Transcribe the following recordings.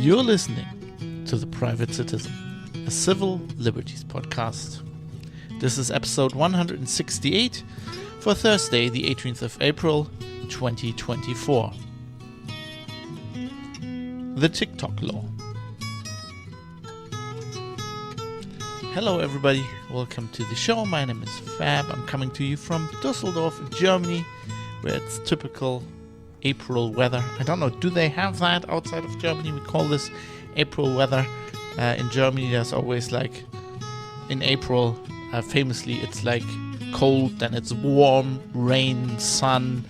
You're listening to The Private Citizen, a civil liberties podcast. This is episode 168 for Thursday, the 18th of April, 2024. The TikTok law. Hello everybody, welcome to the show. My name is Fab. I'm coming to you from Dusseldorf, Germany, where it's typical April weather. I don't know, do they have that outside of Germany? We call this April weather. In Germany there's always like, in April, famously it's like cold, then it's warm, rain, sun,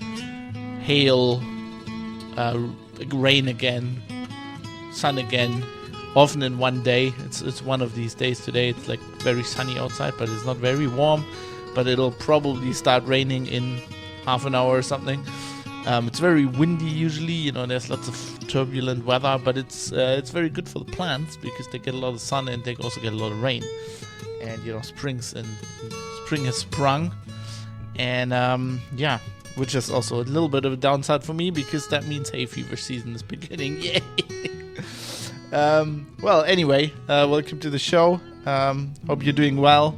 hail, rain again, sun again, often in one day. It's one of these days. Today it's like very sunny outside, but it's not very warm, but it'll probably start raining in half an hour or something. It's very windy usually, there's lots of turbulent weather, but it's very good for the plants because they get a lot of sun and they also get a lot of rain. And spring has sprung, and which is also a little bit of a downside for me because that means hay fever season is beginning. Yay! Well, anyway, welcome to the show. Hope you're doing well.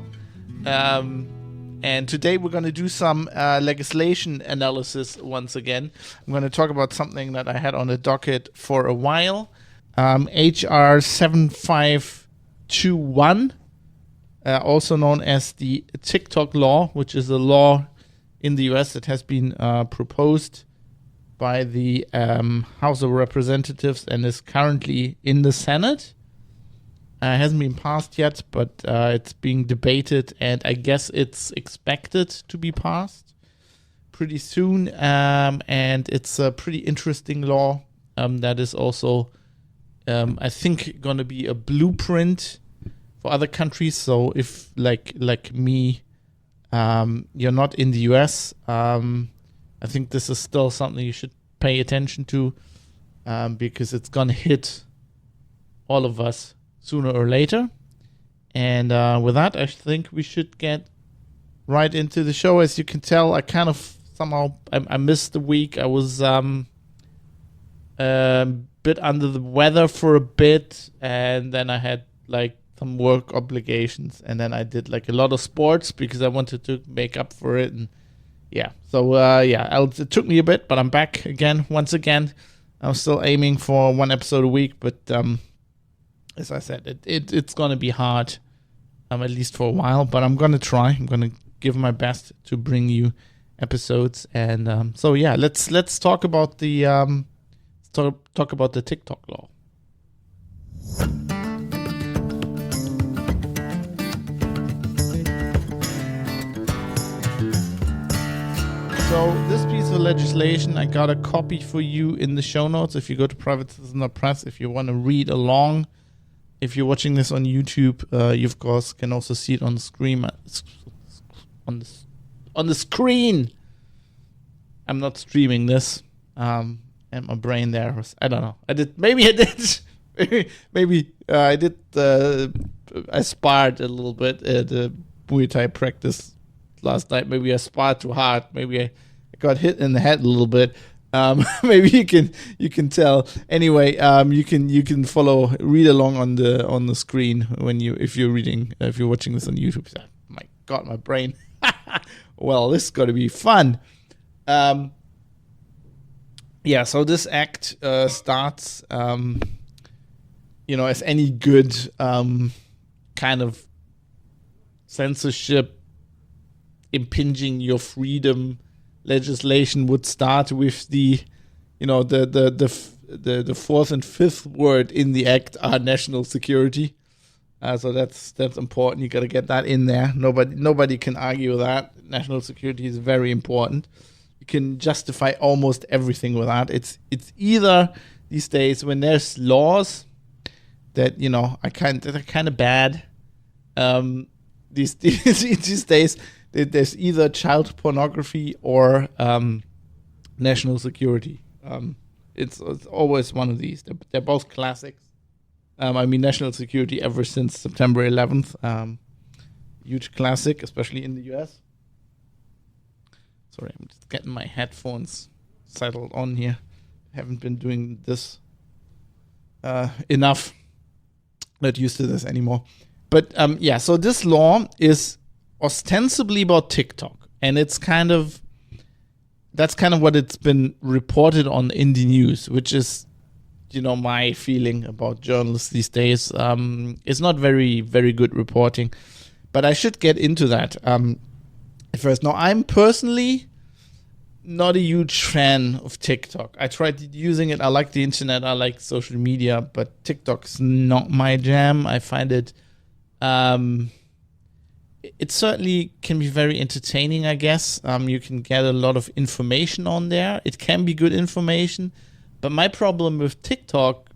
And today we're going to do some legislation analysis once again. I'm going to talk about something that I had on the docket for a while. HR 7521, also known as the TikTok law, which is a law in the US that has been proposed by the House of Representatives and is currently in the Senate. Hasn't been passed yet, but it's being debated, and I guess it's expected to be passed pretty soon. And it's a pretty interesting law that is also, I think, going to be a blueprint for other countries. So if, like me, you're not in the US, I think this is still something you should pay attention to because it's going to hit all of us sooner or later. And with that, I think we should get right into the show. As you can tell, I kind of somehow I missed the week. I was a bit under the weather for a bit, and then I had like some work obligations, and then I did like a lot of sports because I wanted to make up for it. And it took me a bit, but I'm back again. Once again, I'm still aiming for one episode a week, but as I said, it's going to be hard, at least for a while, but I'm going to try. I'm going to give my best to bring you episodes. And let's talk about the talk about the TikTok law. So this piece of legislation, I got a copy for you in the show notes. If you go to privatecitizen.press, if you want to read along. If you're watching this on YouTube, you of course can also see it on the screen. On the screen. I'm not streaming this, and my brain there was, I don't know. I did. I sparred a little bit at the Muay Thai practice last night. Maybe I sparred too hard. Maybe I got hit in the head a little bit. Maybe you can tell. Anyway, you can read along on the screen if you're watching this on YouTube. My God, my brain. Well, this is going to be fun. So this act starts, as any good kind of censorship impinging your freedom legislation would start with the fourth and fifth word in the act are national security. So that's important. You got to get that in there. Nobody can argue with that. National security is very important. You can justify almost everything with that. It's either these days when there's laws that are kind of bad. These days. There's either child pornography or national security. It's always one of these. They're both classics. National security ever since September 11th. Huge classic, especially in the US. Sorry, I'm just getting my headphones settled on here. I haven't been doing this enough. Not used to this anymore. But so this law is ostensibly about TikTok, and that's kind of what it's been reported on in the news, which is, my feeling about journalists these days. It's not very, very good reporting, but I should get into that first. Now, I'm personally not a huge fan of TikTok. I tried using it. I like the internet. I like social media, but TikTok's not my jam. I find it, it certainly can be very entertaining, I guess. You can get a lot of information on there. It can be good information, but my problem with TikTok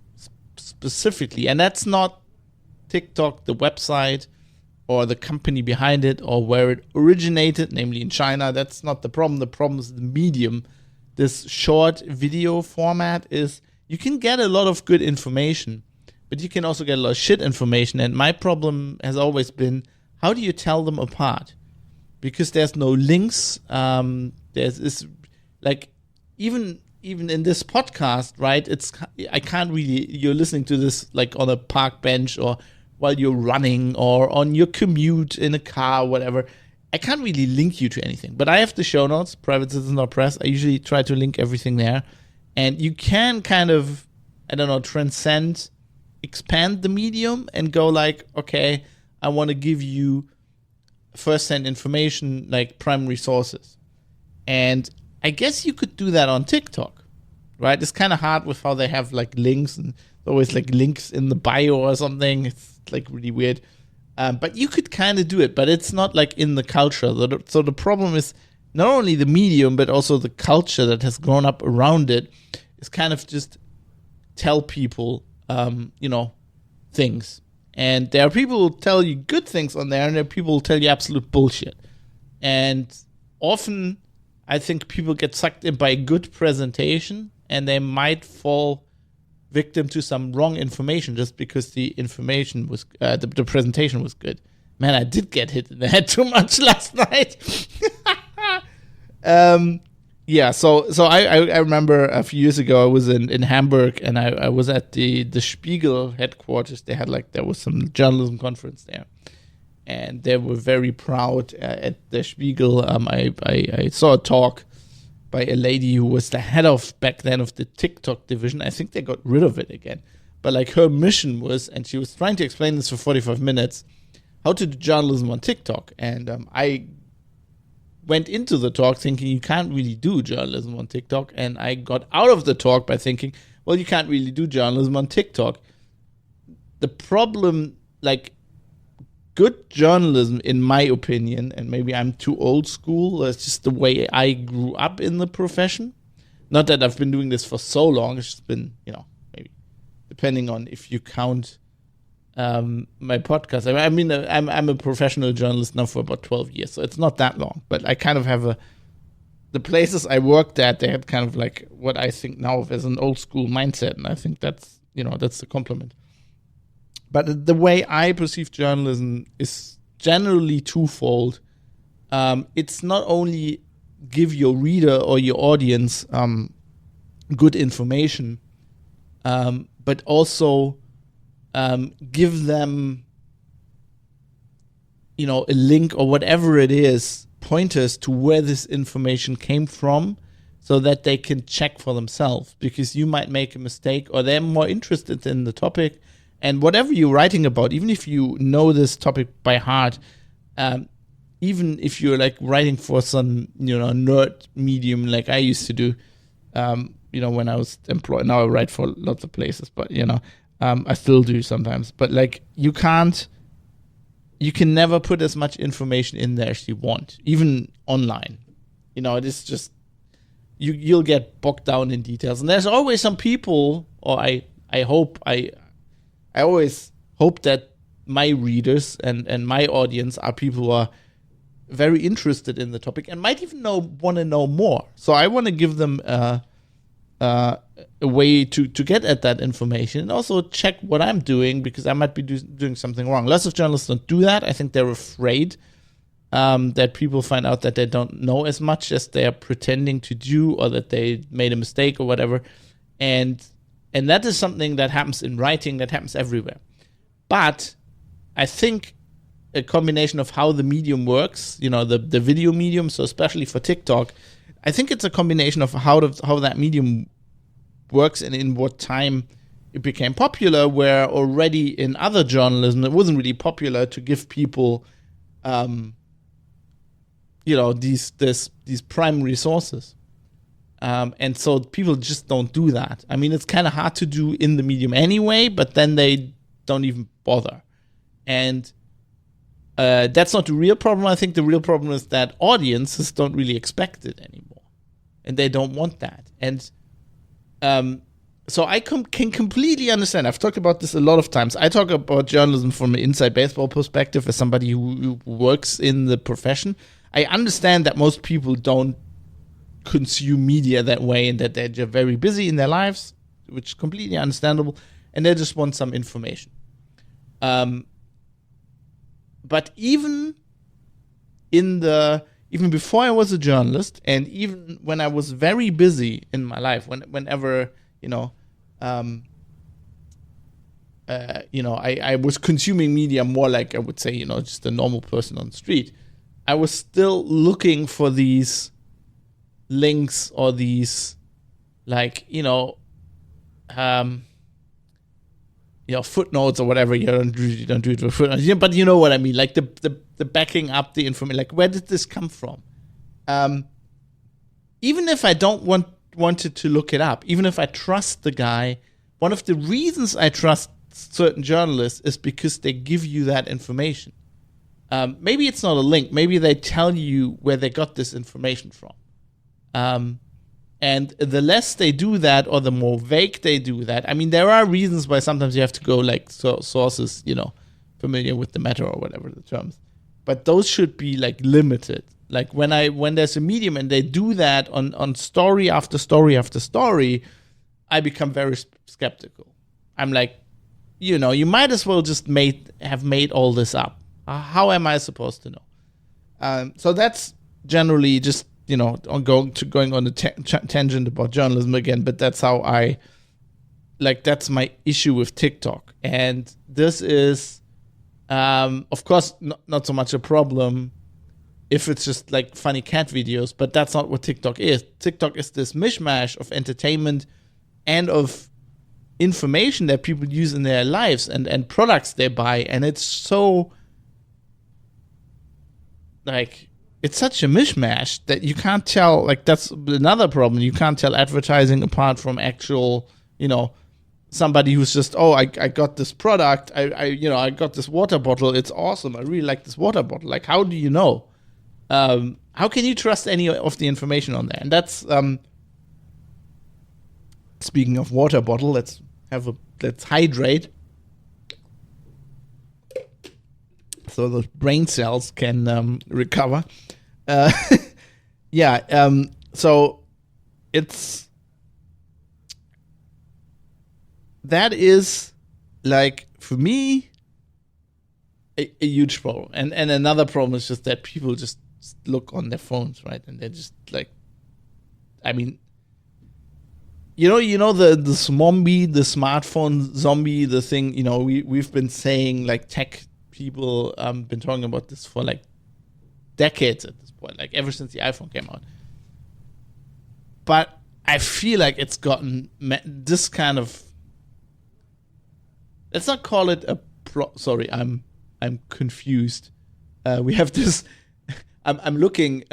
specifically, and that's not TikTok, the website, or the company behind it, or where it originated, namely in China. That's not the problem. The problem is the medium. This short video format is, you can get a lot of good information, but you can also get a lot of shit information. And my problem has always been, how do you tell them apart? Because there's no links. There's this, like, even in this podcast, right? I can't really, you're listening to this like on a park bench or while you're running or on your commute in a car, whatever. I can't really link you to anything, but I have the show notes, PrivateCitizen.press. I usually try to link everything there, and you can kind of, expand the medium and go like, okay, I want to give you first-hand information, like primary sources. And I guess you could do that on TikTok, right? It's kind of hard with how they have like links, and always like links in the bio or something. It's like really weird. But you could kind of do it, but it's not like in the culture. So the problem is not only the medium, but also the culture that has grown up around it is kind of just tell people, things. And there are people who tell you good things on there, and there are people who tell you absolute bullshit. And often, I think people get sucked in by a good presentation, and they might fall victim to some wrong information just because the information was, the presentation was good. Man, I did get hit in the head too much last night. So I remember a few years ago I was in Hamburg, and I was at the Spiegel headquarters. There was some journalism conference there, and they were very proud at the Spiegel. I saw a talk by a lady who was the head of, back then, of the TikTok division. I think they got rid of it again. But like her mission was, and she was trying to explain this for 45 minutes, how to do journalism on TikTok. And I went into the talk thinking you can't really do journalism on TikTok. And I got out of the talk by thinking, well, you can't really do journalism on TikTok. The problem, like, good journalism, in my opinion, and maybe I'm too old school, it's just the way I grew up in the profession. Not that I've been doing this for so long, it's just been, maybe, depending on if you count my podcast. I mean, I'm a professional journalist now for about 12 years, so it's not that long, but I kind of have the places I worked at, they had kind of like what I think now of as an old school mindset, and I think that's the compliment. But the way I perceive journalism is generally twofold. It's not only give your reader or your audience good information, but also give them, a link or whatever it is, pointers to where this information came from, so that they can check for themselves. Because you might make a mistake, or they're more interested in the topic. And whatever you're writing about, even if you know this topic by heart, even if you're like writing for some, nerd medium like I used to do, when I was employed. Now I write for lots of places, but, I still do sometimes. But like, you can never put as much information in there as you want, even online. It is just, you'll get bogged down in details. And there's always some people, or I always hope that my readers and my audience are people who are very interested in the topic and might even want to know more. So I want to give them a way to get at that information, and also check what I'm doing, because I might be doing something wrong. Lots of journalists don't do that. I think they're afraid that people find out that they don't know as much as they're pretending to do, or that they made a mistake or whatever. And And that is something that happens in writing, that happens everywhere. But I think a combination of how the medium works, the video medium, so especially for TikTok, I think it's a combination of how that medium works and in what time it became popular, where already in other journalism, it wasn't really popular to give people, these primary sources. And so people just don't do that. I mean, it's kind of hard to do in the medium anyway, but then they don't even bother. And that's not the real problem. I think the real problem is that audiences don't really expect it anymore. And they don't want that. And so I can completely understand. I've talked about this a lot of times. I talk about journalism from an inside baseball perspective as somebody who works in the profession. I understand that most people don't consume media that way and that they're just very busy in their lives, which is completely understandable, and they just want some information. But even before I was a journalist, and even when I was very busy in my life, whenever I was consuming media more like I would say, just a normal person on the street, I was still looking for these links or these footnotes or whatever. You don't do it with footnotes, but you know what I mean, like the backing up the information, like where did this come from? Even if I don't wanted to look it up, even if I trust the guy, one of the reasons I trust certain journalists is because they give you that information. Maybe it's not a link, maybe they tell you where they got this information from. And the less they do that, or the more vague they do that, I mean, there are reasons why sometimes you have to go like sources, familiar with the matter or whatever the terms. But those should be like limited. Like when there's a medium and they do that on story after story after story, I become very skeptical. I'm like, you might as well just have made all this up. How am I supposed to know? So that's generally just, going on a tangent about journalism again, but that's how that's my issue with TikTok. And this is, of course, not so much a problem if it's just like funny cat videos, but that's not what TikTok is. TikTok is this mishmash of entertainment and of information that people use in their lives and products they buy. And it's so, it's such a mishmash that you can't tell, that's another problem. You can't tell advertising apart from actual, somebody who's just, I got this product. I got this water bottle. It's awesome. I really like this water bottle. Like, how do you know? How can you trust any of the information on there? And that's, speaking of water bottle, let's hydrate so the brain cells can recover. So that is for me a huge problem. And another problem is just that people just look on their phones, right? And they're just the zombie, the smartphone zombie, the thing, we've been saying, tech people been talking about this for decades at this point, ever since the iPhone came out. But I feel like it's gotten this kind of, let's not call it sorry, I'm confused. We have this, I'm looking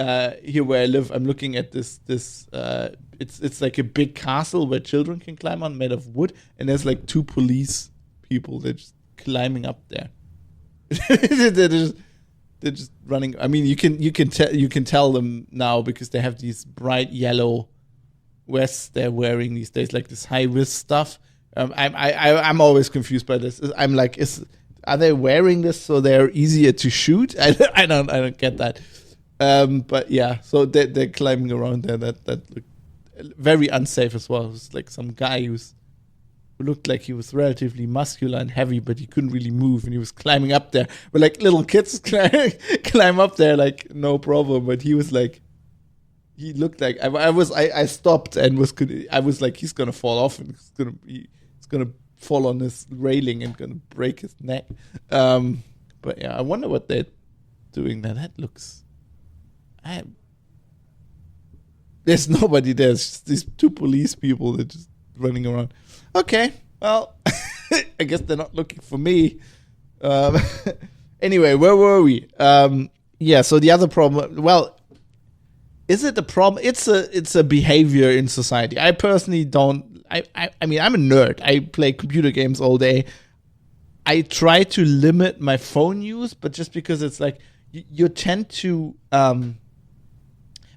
here where I live. I'm looking at this. It's like a big castle where children can climb on, made of wood, and there's two police people. They're just climbing up there. they're just running. I mean, you can tell them now because they have these bright yellow vests they're wearing these days, this high risk stuff. I'm always confused by this. I'm like, are they wearing this so they're easier to shoot? I don't get that. But yeah, so they're climbing around there. That looked very unsafe as well. It was some guy who looked like he was relatively muscular and heavy, but he couldn't really move, and he was climbing up there. But little kids climb up there no problem. But he was he looked like I stopped and I was like, he's gonna fall off and he's gonna fall on this railing and gonna break his neck. But yeah, I wonder what they're doing there. That looks. There's nobody there. It's just these two police people that are just running around. Okay, well, I guess they're not looking for me. Anyway, where were we? Yeah, so the other problem, well, is it a problem? It's a behavior in society. I personally don't, I mean, I'm a nerd. I play computer games all day. I try to limit my phone use, but just because it's like, you tend to,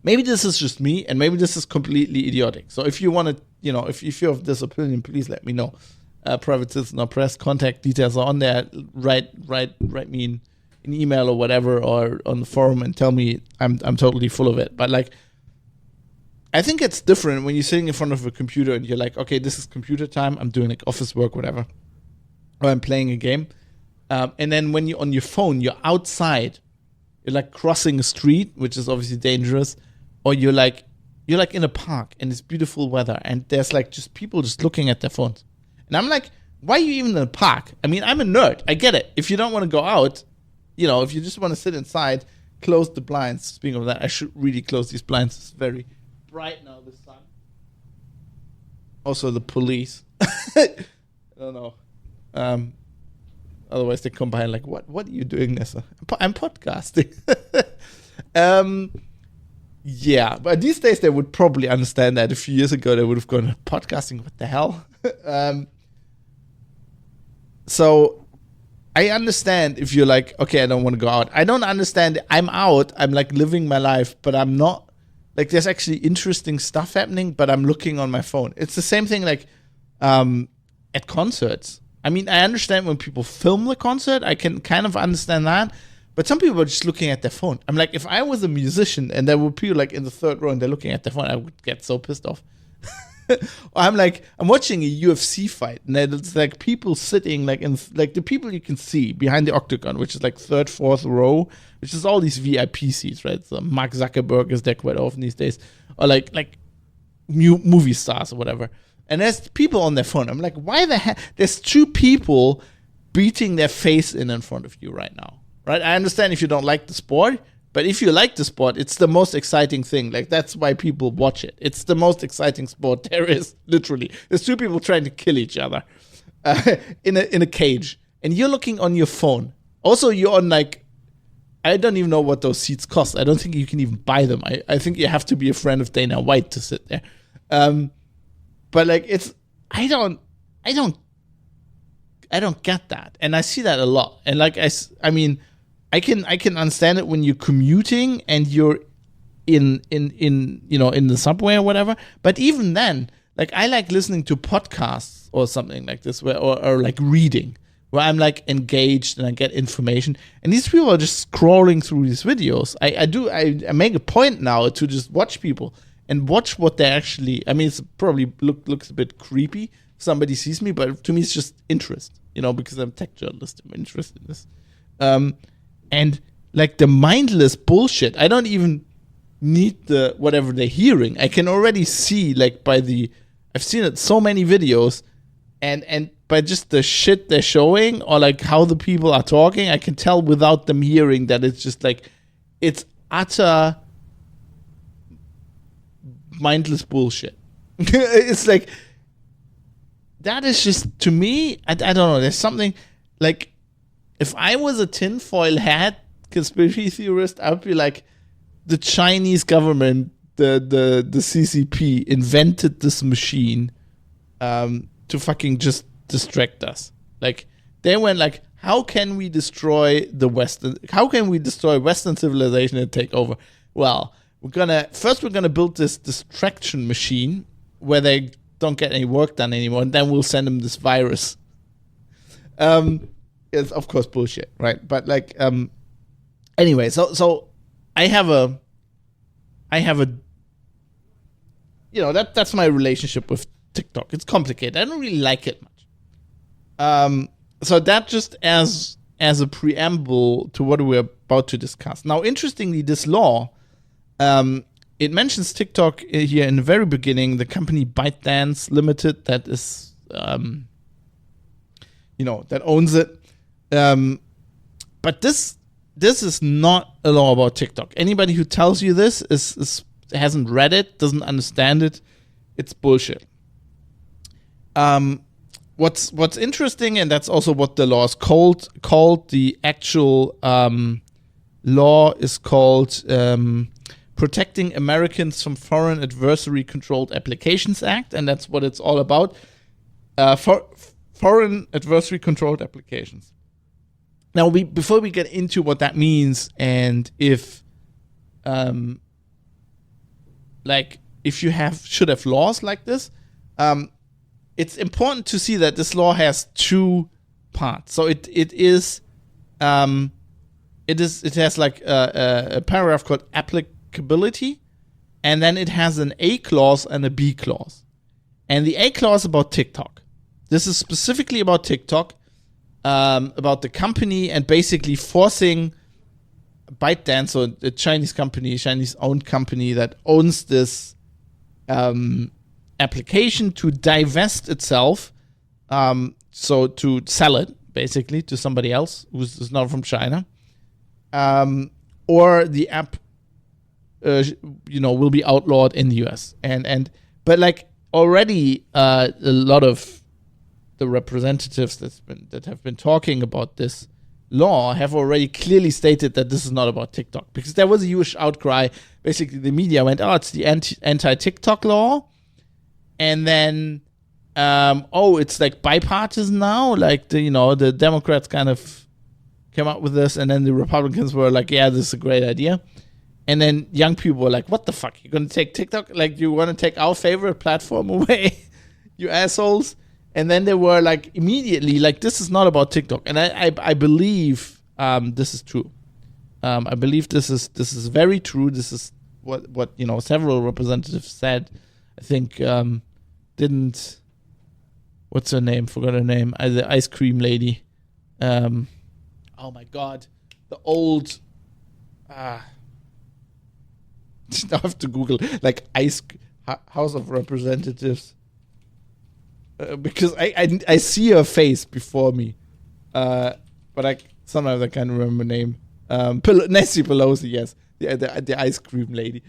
maybe this is just me, and maybe this is completely idiotic. So if you want to, if you have this opinion, please let me know. Private Citizen or Press, contact details are on there. Write me an email or whatever, or on the forum, and tell me I'm totally full of it. But like, I think it's different when you're sitting in front of a computer and you're like, okay, this is computer time. I'm doing like office work, whatever, or I'm playing a game. And then when you're on your phone, you're outside. You're like crossing a street, which is obviously dangerous, or you're like in a park and it's beautiful weather and there's like just people just looking at their phones. And I'm like, why are you even in a park? I mean, I'm a nerd. I get it. If you don't want to go out, if you just want to sit inside, close the blinds. Speaking of that, I should really close these blinds. It's very bright now, the sun. Also, the police. I don't know. Otherwise, they come by and like, what are you doing, Nessa? I'm podcasting. Yeah, but these days they would probably understand that. A few years ago, they would have gone, podcasting, what the hell? So I understand if you're like, okay, I don't want to go out. I don't understand. I'm out. I'm like living my life, but I'm not. Like, there's actually interesting stuff happening, but I'm looking on my phone. It's the same thing like at concerts. I mean, I understand when people film the concert. I can kind of understand that. But some people are just looking at their phone. I'm like, if I was a musician and there were people like in the third row and they're looking at their phone, I would get so pissed off. Or I'm watching a UFC fight and it's like people sitting like in like the people you can see behind the octagon, which is like third, fourth row, which is all these VIP seats, right? So Mark Zuckerberg is there quite often these days, or like new movie stars or whatever. And there's people on their phone. I'm like, why the heck? There's two people beating their face in front of you right now. Right, I understand if you don't like the sport, but if you like the sport, it's the most exciting thing. Like, that's why people watch it. It's the most exciting sport there is, literally. There's two people trying to kill each other in a cage, and you're looking on your phone. Also, you're on like, I don't even know what those seats cost. I don't think you can even buy them. I think you have to be a friend of Dana White to sit there. But like, I don't get that, and I see that a lot. And like, I mean. I can understand it when you're commuting and you're in the subway or whatever. But even then, like, I like listening to podcasts or something like this, or like reading, where I'm like engaged and I get information. And these people are just scrolling through these videos. I make a point now to just watch people and watch what they actually. I mean, it's probably looks a bit creepy if somebody sees me, but to me it's just interest. Because I'm a tech journalist, I'm interested in this. And like the mindless bullshit, I don't even need the whatever they're hearing. I can already see like I've seen it so many videos, and by just the shit they're showing or like how the people are talking, I can tell without them hearing that it's just like it's utter mindless bullshit. It's like that is just, to me, I don't know. There's something like. If I was a tinfoil hat conspiracy theorist, I would be like, the Chinese government, the CCP, invented this machine to fucking just distract us. Like, they went like, how can we destroy Western civilization and take over? Well, we're gonna build this distraction machine where they don't get any work done anymore, and then we'll send them this virus. It's of course bullshit, right? But like, anyway, so I have a, that's my relationship with TikTok. It's complicated. I don't really like it much. So that just as a preamble to what we're about to discuss. Now, interestingly, this law it mentions TikTok here in the very beginning, the company ByteDance Limited that is, that owns it. But this is not a law about TikTok. Anybody who tells you this hasn't read it, doesn't understand it. It's bullshit. What's interesting, and that's also what the law is called. The actual law is called Protecting Americans from Foreign Adversary Controlled Applications Act, and that's what it's all about. Foreign Adversary Controlled Applications. Now, before we get into what that means, and if you should have laws like this, it's important to see that this law has two parts. So it has like a paragraph called applicability, and then it has an A clause and a B clause. And the A clause about TikTok. This is specifically about TikTok, about the company, and basically forcing ByteDance, so a Chinese-owned company that owns this application, to divest itself, so to sell it basically to somebody else who's not from China, or the app, will be outlawed in the US. But like already, a lot of the representatives that have been talking about this law have already clearly stated that this is not about TikTok, because there was a huge outcry. Basically, the media went, "Oh, it's the anti-TikTok law," and then, it's like bipartisan now. Like the Democrats kind of came up with this, and then the Republicans were like, "Yeah, this is a great idea." And then young people were like, "What the fuck? You're gonna take TikTok? Like, you want to take our favorite platform away, you assholes?" And then they were like immediately like, "This is not about TikTok." And I believe this is true. I believe this is very true. This is what several representatives said. I think what's her name? Forgot her name. The ice cream lady. Oh my god, the old. I have to Google like House of Representatives. Because I see her face before me, but sometimes I can't remember her name. Nancy Pelosi, yes, the ice cream lady.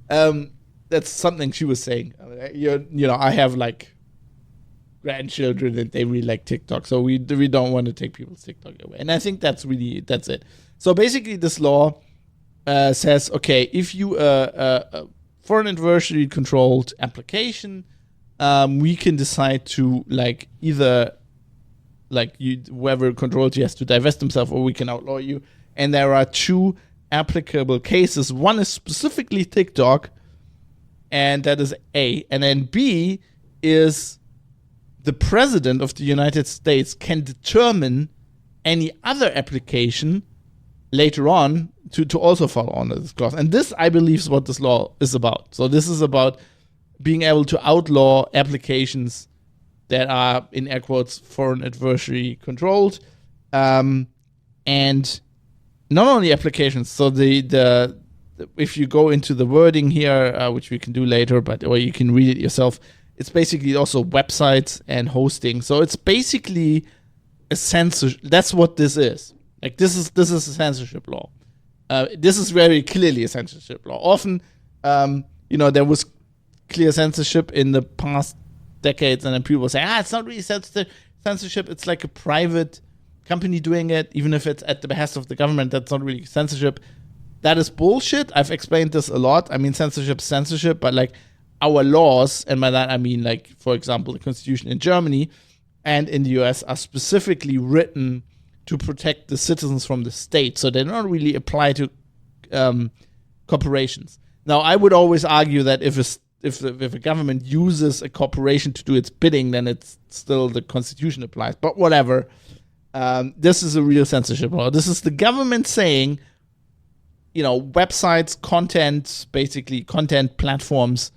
That's something she was saying. I have like grandchildren and they really like TikTok, so we don't want to take people's TikTok away. And I think that's it. So basically, this law says, okay, if you for an adversary controlled application. We can decide to whoever controls you has to divest himself, or we can outlaw you. And there are two applicable cases. One is specifically TikTok, and that is A. And then B is the president of the United States can determine any other application later on to also fall under this clause. And this, I believe, is what this law is about. So this is about being able to outlaw applications that are, in air quotes, foreign adversary controlled, and not only applications. So the if you go into the wording here, which we can do later, or you can read it yourself, it's basically also websites and hosting. So it's basically a censorship. That's what this is. Like this is a censorship law. This is very clearly a censorship law. Often, there was clear censorship in the past decades, and then people say, it's not really censorship, it's like a private company doing it, even if it's at the behest of the government, that's not really censorship. That is bullshit. I've explained this a lot. I mean, censorship is censorship, but like our laws, and by that I mean, like, for example, the Constitution in Germany and in the US are specifically written to protect the citizens from the state, so they don't really apply to corporations. Now, I would always argue that if a government uses a corporation to do its bidding, then it's still the Constitution applies. But whatever. This is a real censorship law. This is the government saying, websites, basically content platforms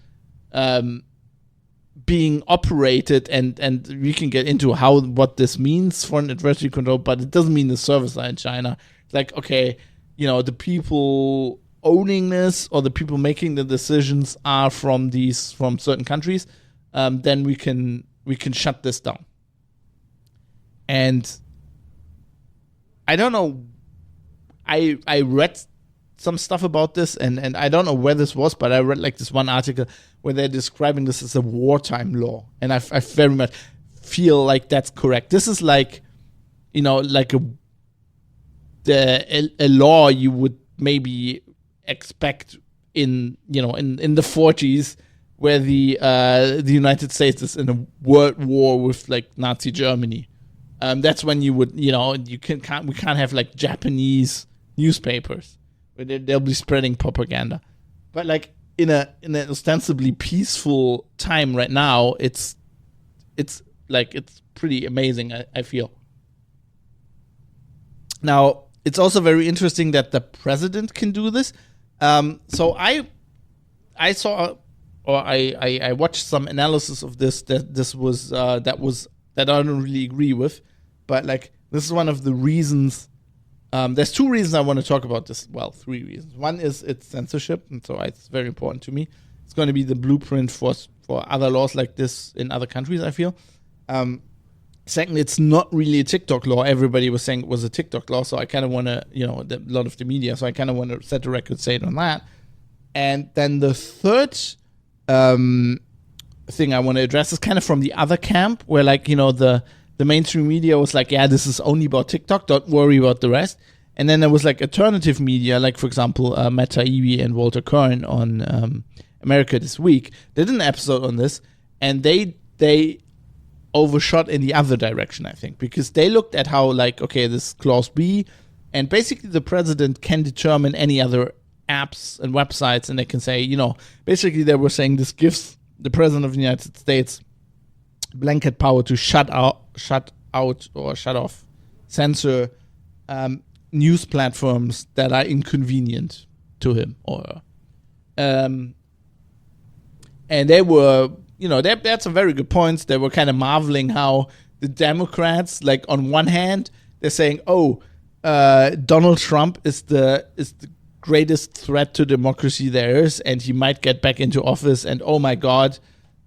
being operated, and we can get into what this means for an adversary control, but it doesn't mean the servers are in China. It's like, okay, the people owning this or the people making the decisions are from certain countries, then we can shut this down. And I don't know. I read some stuff about this, and I don't know where this was, but I read like this one article where they're describing this as a wartime law, and I very much feel like that's correct. This is like, like a law you would maybe expect in the 40s, where the United States is in a world war with like Nazi Germany. That's when you would, we can't have like Japanese newspapers where they'll be spreading propaganda. But like in an ostensibly peaceful time right now, it's pretty amazing, I feel. Now, it's also very interesting that the president can do this. So I saw, or I watched some analysis of this that I don't really agree with, but like this is one of the reasons. There's two reasons I want to talk about this. Well, three reasons. One is it's censorship, and so it's very important to me. It's going to be the blueprint for other laws like this in other countries, I feel. Second, it's not really a TikTok law. Everybody was saying it was a TikTok law, so I kind of want to, a lot of the media, so I kind of want to set the record straight on that. And then the third thing I want to address is kind of from the other camp, where like, the mainstream media was like, yeah, this is only about TikTok, don't worry about the rest. And then there was like alternative media, like for example, Matt Taibbi and Walter Kern on America This Week. They did an episode on this, and they overshot in the other direction, I think, because they looked at how like, okay, this clause B, and basically the president can determine any other apps and websites, and they can say, basically they were saying this gives the president of the United States blanket power to shut out or shut off, censor news platforms that are inconvenient to him, or and they were, that's a very good point. They were kind of marveling how the Democrats, like on one hand, they're saying, Donald Trump is the greatest threat to democracy there is, and he might get back into office, and oh my God.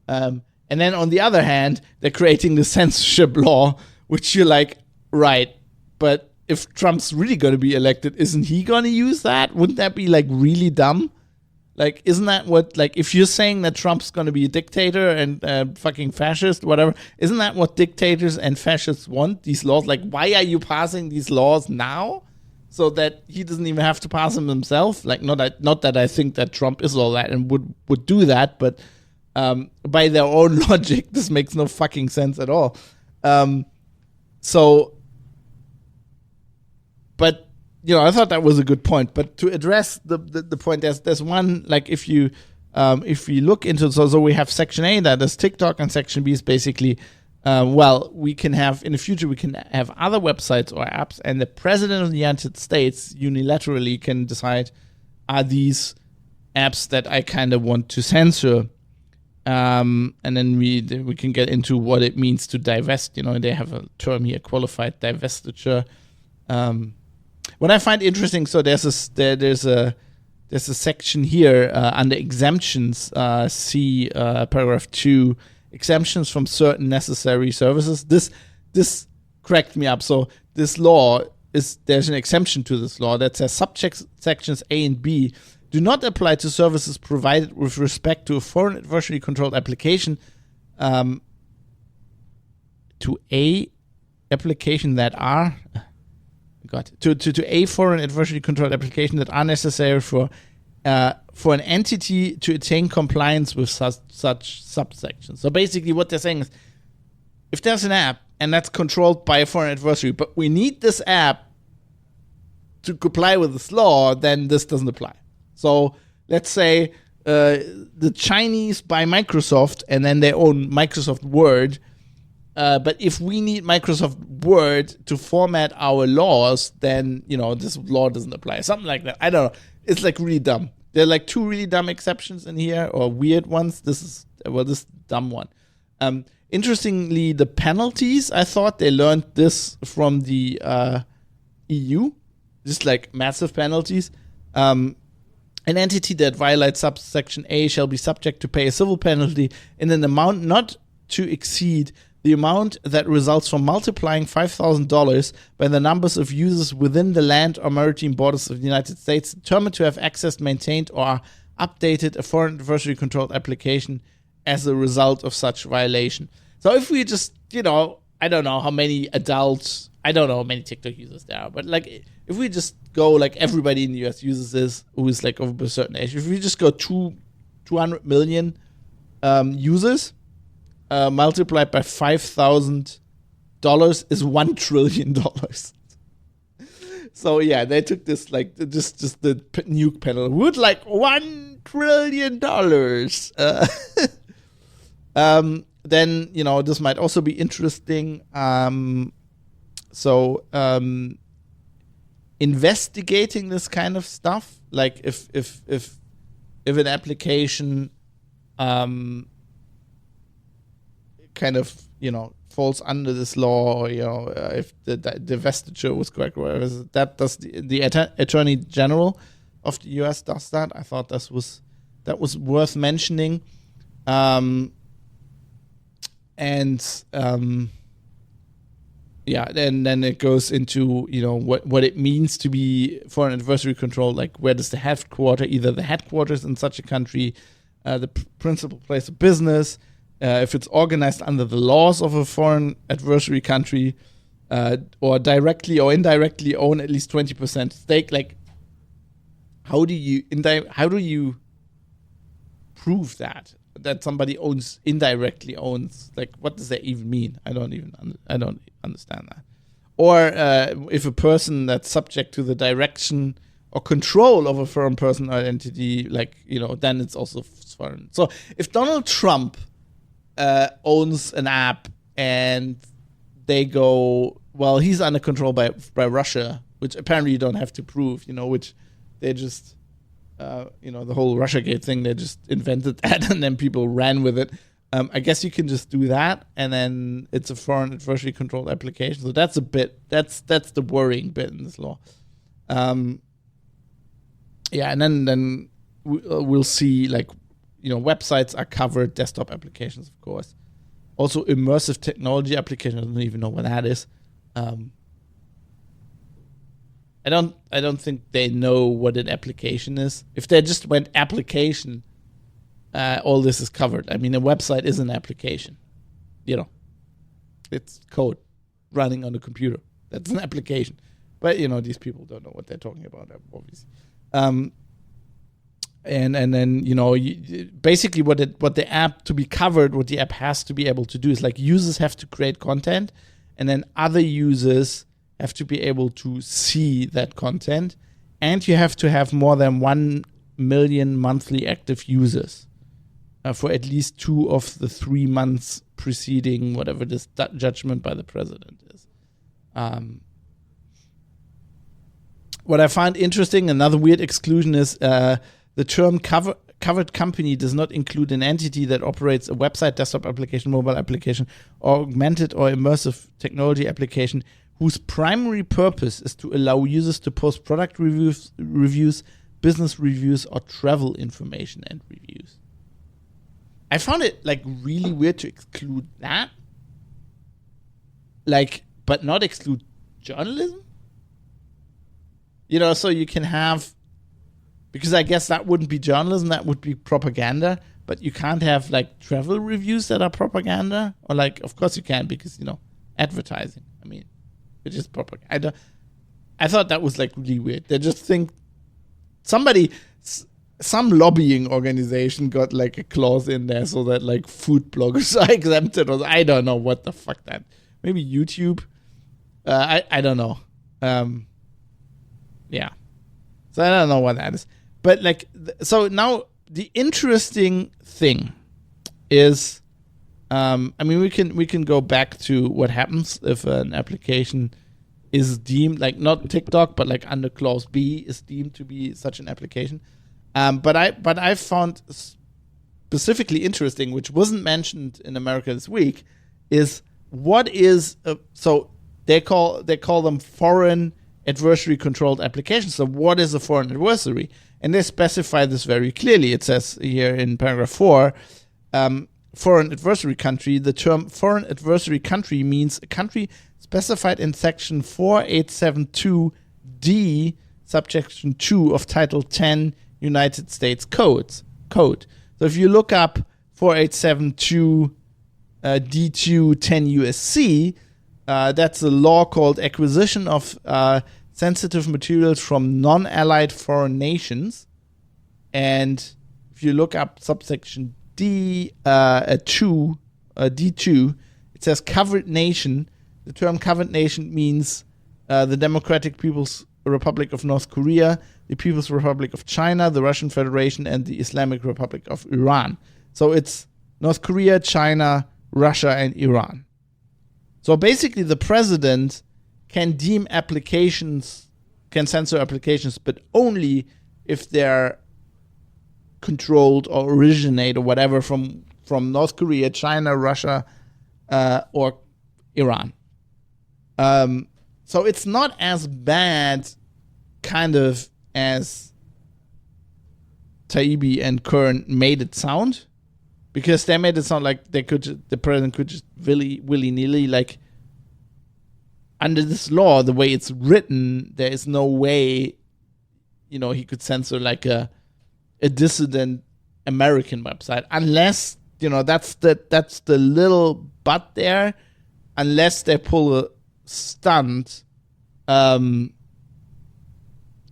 And then on the other hand, they're creating the censorship law, which you're like, right, but if Trump's really going to be elected, isn't he going to use that? Wouldn't that be like really dumb? Like, isn't that what, like, if you're saying that Trump's going to be a dictator and fucking fascist, whatever, isn't that what dictators and fascists want, these laws? Like, why are you passing these laws now? So that he doesn't even have to pass them himself? Like, not that I think that Trump is all that and would do that, but by their own logic, this makes no fucking sense at all. But I thought that was a good point. But to address the point, there's one, like if you look into, so we have Section A, that is TikTok, and Section B is basically, we can have, in the future, we can have other websites or apps, and the president of the United States unilaterally can decide, are these apps that I kind of want to censor? And then we can get into what it means to divest. They have a term here, qualified divestiture. What I find interesting, so there's a section here under exemptions, C paragraph 2, exemptions from certain necessary services. This cracked me up. So this law there's an exemption to this law that says subsections A and B do not apply to services provided with respect to a foreign adversely controlled application, to a application that are to a foreign adversely controlled application that are necessary for an entity to attain compliance with such subsections. So basically what they're saying is, if there's an app and that's controlled by a foreign adversary, but we need this app to comply with this law, then this doesn't apply. So let's say the Chinese buy Microsoft and then they own Microsoft Word. But if we need Microsoft Word to format our laws, then, this law doesn't apply. Something like that. I don't know. It's like really dumb. There are like two really dumb exceptions in here, or weird ones. This dumb one. Interestingly, the penalties, I thought they learned this from the EU. Just like massive penalties. An entity that violates subsection A shall be subject to pay a civil penalty in an amount not to exceed the amount that results from multiplying $5,000 by the numbers of users within the land or maritime borders of the United States determined to have accessed, maintained, or updated a foreign adversary controlled application as a result of such violation. So if we just, I don't know how many adults, I don't know how many TikTok users there are, but like if we just go like everybody in the US uses this who is like of a certain age, if we just go 200 million users, multiplied by $5,000 is $1 trillion. So yeah, they took this like just the nuke panel would like $1 trillion. Then this might also be interesting. Investigating this kind of stuff, like if an application kind of falls under this law, or if the divestiture was correct, or whatever, that does the Attorney General of the US does that. I thought that was worth mentioning. Then it goes into what it means to be foreign adversary control. Like, where does the headquarters in such a country, the principal place of business, if it's organized under the laws of a foreign adversary country, or directly or indirectly own at least 20% stake. Like, how do you prove that somebody indirectly owns? Like, what does that even mean? I don't understand that. Or if a person that's subject to the direction or control of a foreign person or entity, then it's also foreign. So if Donald Trump owns an app and they go, well, he's under control by Russia, which apparently you don't have to prove, which they just, the whole Russiagate thing, they just invented that and then people ran with it. I guess you can just do that, and then it's a foreign adversary controlled application. So that's that's the worrying bit in this law. And then we'll see, websites are covered, desktop applications, of course. Also, immersive technology applications. I don't even know what that is. I don't think they know what an application is. If they just went application, all this is covered. I mean, a website is an application. It's code running on a computer. That's an application. But these people don't know what they're talking about, obviously. And then basically what the app to be covered, what the app has to be able to do is, like, users have to create content, and then other users have to be able to see that content, and you have to have more than 1 million monthly active users for at least 2 of the 3 months preceding whatever this judgment by the president is. What I find interesting, another weird exclusion, is the term covered company does not include an entity that operates a website, desktop application, mobile application, or augmented or immersive technology application whose primary purpose is to allow users to post product reviews, business reviews, or travel information and reviews. I found it really weird to exclude that, but not exclude journalism. So you can have, because I guess that wouldn't be journalism, that would be propaganda, but you can't have travel reviews that are propaganda, or of course you can, because advertising. I mean, it's just propaganda. I thought that was really weird. They just think some lobbying organization got a clause in there so that food bloggers are exempted, or I don't know what the fuck that. Maybe YouTube. I don't know. Yeah. So I don't know what that is. But so now the interesting thing is, we can go back to what happens if an application is deemed, not TikTok, but under clause B is deemed to be such an application. But I found specifically interesting, which wasn't mentioned in America this week, is what is so they call them foreign adversary controlled applications. So what is a foreign adversary? And they specify this very clearly. It says here in paragraph 4, foreign adversary country. The term foreign adversary country means a country specified in section 4872D, subsection 2 of Title 10 United States Code. So if you look up 4872 D2 10 USC, that's a law called Acquisition of Sensitive Materials from Non-Allied Foreign Nations. And if you look up subsection D2, it says covered nation. The term covered nation means the Democratic People's Republic of North Korea, the People's Republic of China, the Russian Federation, and the Islamic Republic of Iran. So it's North Korea, China, Russia, and Iran. So basically the president can deem applications, can censor applications, but only if they're controlled or originate or whatever from North Korea, China, Russia, or Iran. So it's not as bad kind of as Taibbi and Kern made it sound, because they made it sound like the president could just willy-nilly, like, under this law, the way it's written, there is no way, he could censor like a dissident American website, unless, that's the little but there, unless they pull a stunt, like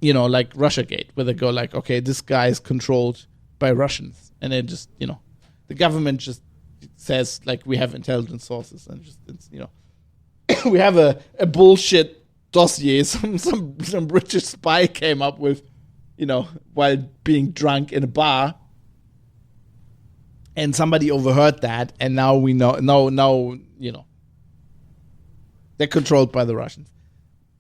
Russiagate, where they go like, okay, this guy is controlled by Russians, and then just, the government just says like, we have intelligence sources, and just, we have a bullshit dossier some British spy came up with, while being drunk in a bar, and somebody overheard that, and now we know, they're controlled by the Russians.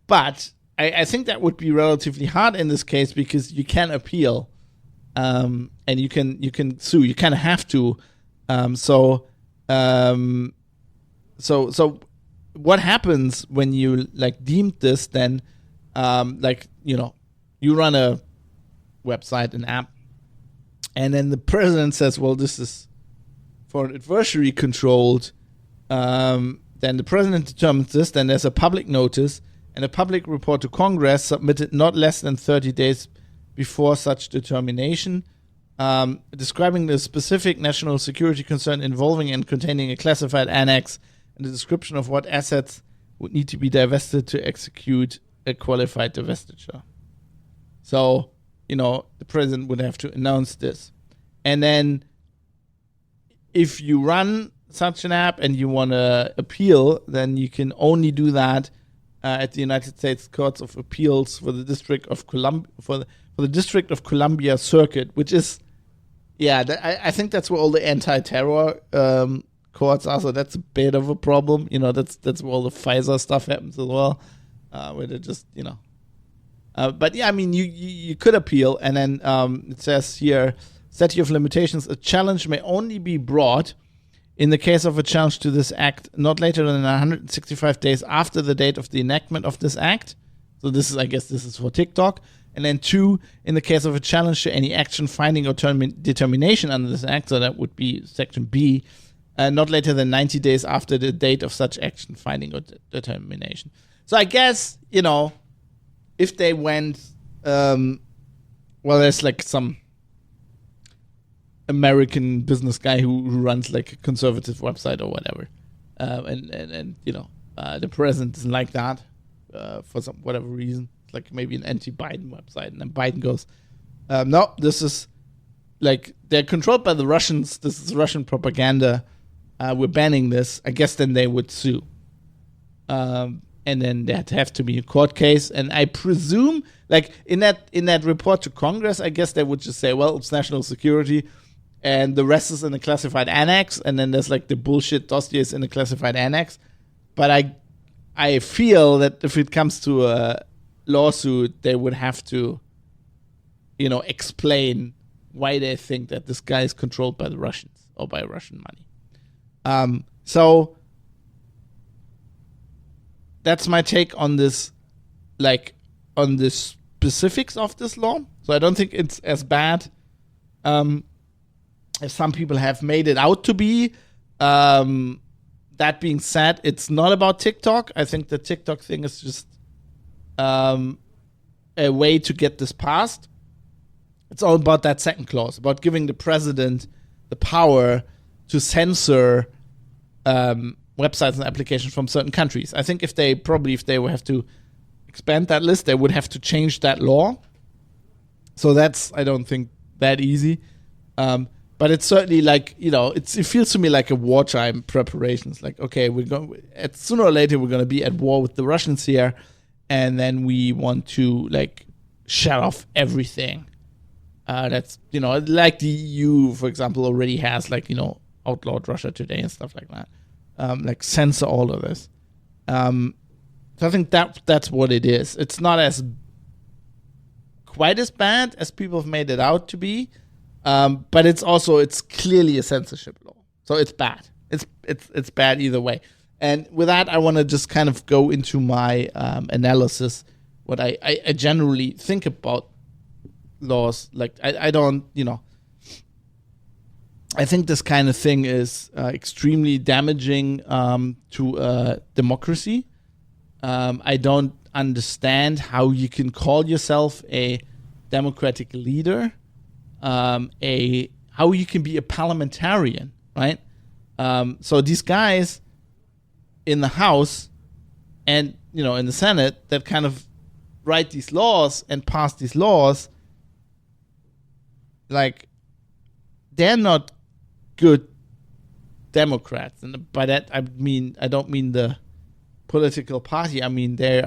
But I think that would be relatively hard in this case, because you can appeal, and you can sue. You kind of have to. So what happens when you like deemed this? Then, you run a website, an app, and then the president says, "Well, this is foreign adversary controlled." Then the president determines this. Then there's a public notice and a public report to Congress submitted not less than 30 days before such determination, describing the specific national security concern involving and containing a classified annex and a description of what assets would need to be divested to execute a qualified divestiture. So, the president would have to announce this. And then if you run such an app and you want to appeal, then you can only do that at the United States Courts of Appeals for the District of Columbia, for the District of Columbia Circuit, which is, I think that's where all the anti-terror courts are. So that's a bit of a problem. That's where all the Pfizer stuff happens as well, where they just, but yeah, I mean, you could appeal, and then it says here, statute of limitations: a challenge may only be brought in the case of a challenge to this act not later than 165 days after the date of the enactment of this act. So this is for TikTok. And then 2, in the case of a challenge to any action, finding, or determination under this act, so that would be section B, not later than 90 days after the date of such action, finding, or determination. So I guess, if they went, there's like some American business guy who runs like a conservative website or whatever, and the president doesn't like that for some whatever reason, like maybe an anti-Biden website, and then Biden goes, no, this is like, they're controlled by the Russians, this is Russian propaganda, we're banning this. I guess then they would sue, and then there'd have to be a court case. And I presume, like, in that report to Congress, I guess they would just say, well, it's national security, and the rest is in the classified annex, and then there's like the bullshit dossiers in the classified annex. But I feel that if it comes to a lawsuit, they would have to, explain why they think that this guy is controlled by the Russians or by Russian money. So that's my take on this, like, on the specifics of this law. So I don't think it's as bad as some people have made it out to be. That being said, it's not about TikTok. I think the TikTok thing is just a way to get this passed. It's all about that second clause, about giving the president the power to censor websites and applications from certain countries. I think if they would have to expand that list, they would have to change that law. So that's, I don't think, that easy. But it's certainly like, it feels to me like a wartime preparations. Like, okay, sooner or later we're going to be at war with the Russians here, and then we want to like shut off everything. That's, like the EU, for example, already has like, outlawed Russia Today and stuff like that. Like censor all of this. So I think that's what it is. It's not quite as bad as people have made it out to be. But it's clearly a censorship law. So it's bad. It's bad either way. And with that, I want to just kind of go into my analysis, what I generally think about laws. Like, I don't, I think this kind of thing is extremely damaging to democracy. I don't understand how you can call yourself a democratic leader, how you can be a parliamentarian, right? So these guys in the House and, in the Senate that kind of write these laws and pass these laws, like, they're not good Democrats. And by that, I don't mean the political party. I mean, they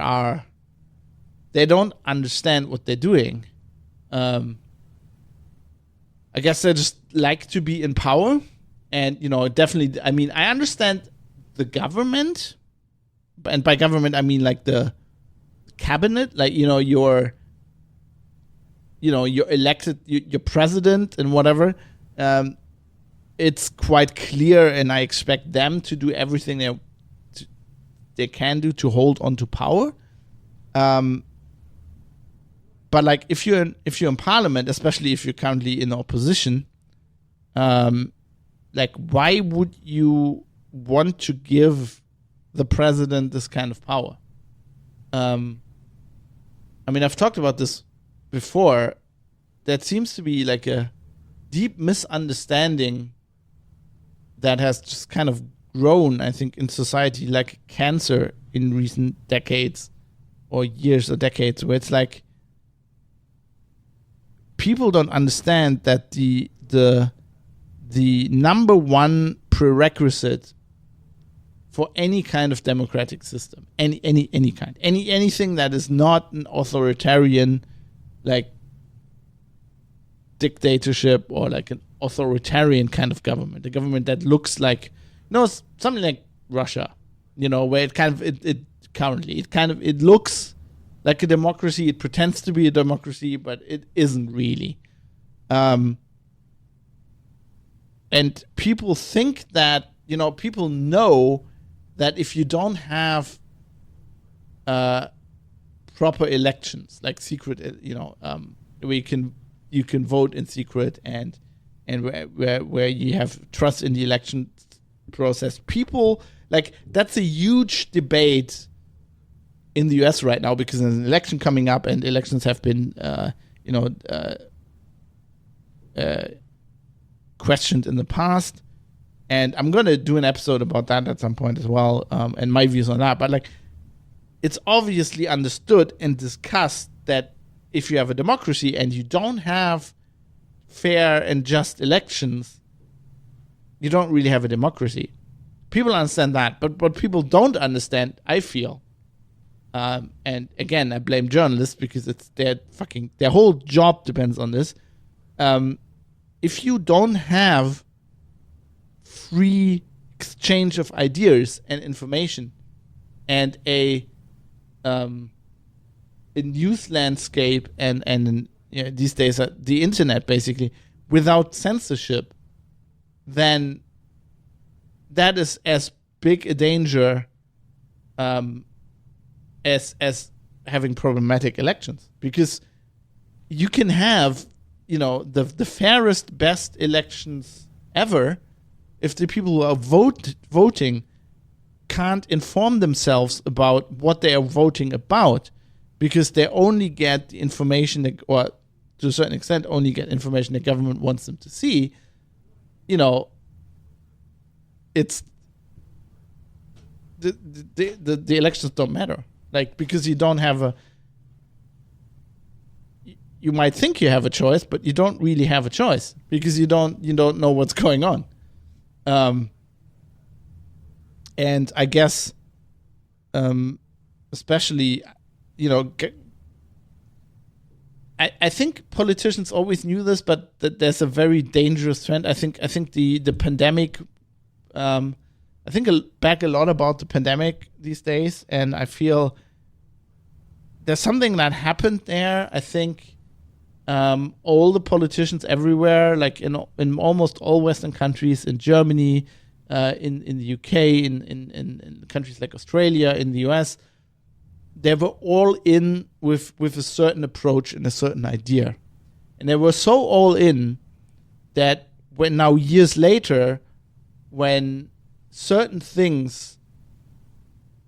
don't understand what they're doing. I guess they just like to be in power. And, definitely, I understand the government. And by government, I mean like the cabinet, like, your elected, your president and whatever. It's quite clear, and I expect them to do everything they can do to hold on to power. But like, if you're in parliament, especially if you're currently in opposition, like, why would you want to give the president this kind of power? I've talked about this before. That seems to be like a deep misunderstanding that has just kind of grown, I think, in society like cancer in recent decades or years or decades, where it's like people don't understand that the number one prerequisite for any kind of democratic system, anything that is not an authoritarian, like, dictatorship or like an authoritarian kind of government, a government that looks like, something like Russia, where it looks like a democracy. It pretends to be a democracy, but it isn't really. And people think that, people know that if you don't have proper elections, like secret, where you can vote in secret and where you have trust in the election process. People, like, that's a huge debate in the US right now, because there's an election coming up, and elections have been questioned in the past. And I'm going to do an episode about that at some point as well, and my views on that. But like, it's obviously understood and discussed that if you have a democracy and you don't have fair and just elections, you don't really have a democracy. People understand that, but what people don't understand, I feel, and again, I blame journalists because it's their whole job depends on this. If you don't have free exchange of ideas and information and a news landscape and these days the internet, basically, without censorship, then that is as big a danger as having problematic elections, because you can have, the fairest, best elections ever if the people who are voting can't inform themselves about what they are voting about, because they only get the information or to a certain extent only get information the government wants them to see. It's the elections don't matter, like, because you don't have you might think you have a choice, but you don't really have a choice because you don't know what's going on. And I guess, especially, I think politicians always knew this, but that there's a very dangerous trend. I think the pandemic, I think back a lot about the pandemic these days, and I feel there's something that happened there. I think all the politicians everywhere, like in almost all Western countries, in Germany, in the UK, in countries like Australia, in the US, they were all in with a certain approach and a certain idea. And they were so all in that when now years later, when certain things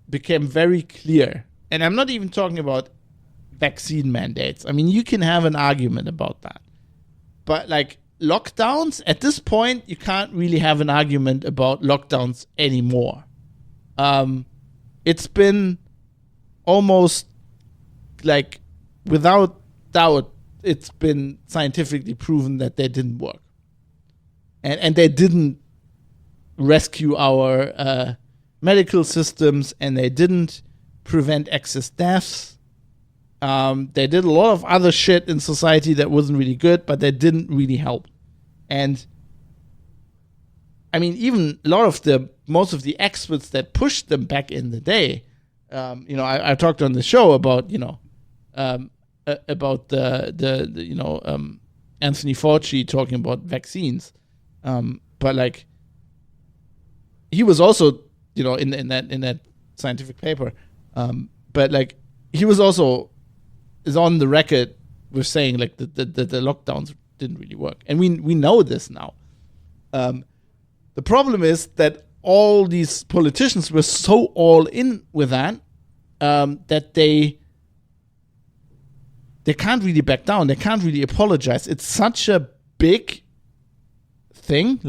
became very clear, and I'm not even talking about vaccine mandates. I mean, you can have an argument about that. But like lockdowns, at this point, you can't really have an argument about lockdowns anymore. It's been almost like, without doubt, it's been scientifically proven that they didn't work. And they didn't rescue our medical systems, and they didn't prevent excess deaths. They did a lot of other shit in society that wasn't really good, but they didn't really help. And I mean, even most of the experts that pushed them back in the day, I talked on the show about, about the Anthony Fauci talking about vaccines. But like, he was also, in that scientific paper. But like, he was also is on the record with saying like the lockdowns didn't really work, and we know this now. The problem is that all these politicians were so all in with that that they can't really back down. They can't really apologize. It's such a big thing,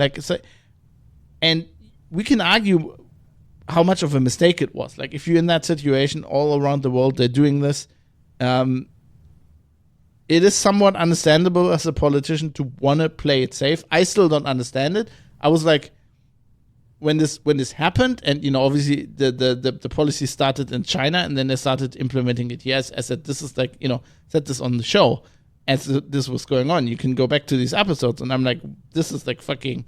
and we can argue how much of a mistake it was. Like, if you're in that situation all around the world, they're doing this. It is somewhat understandable as a politician to want to play it safe. I still don't understand it. I was like, when this happened, and obviously the policy started in China, and then they started implementing it here. I said, this is like, said this on the show as this was going on. You can go back to these episodes, and I'm like, this is like fucking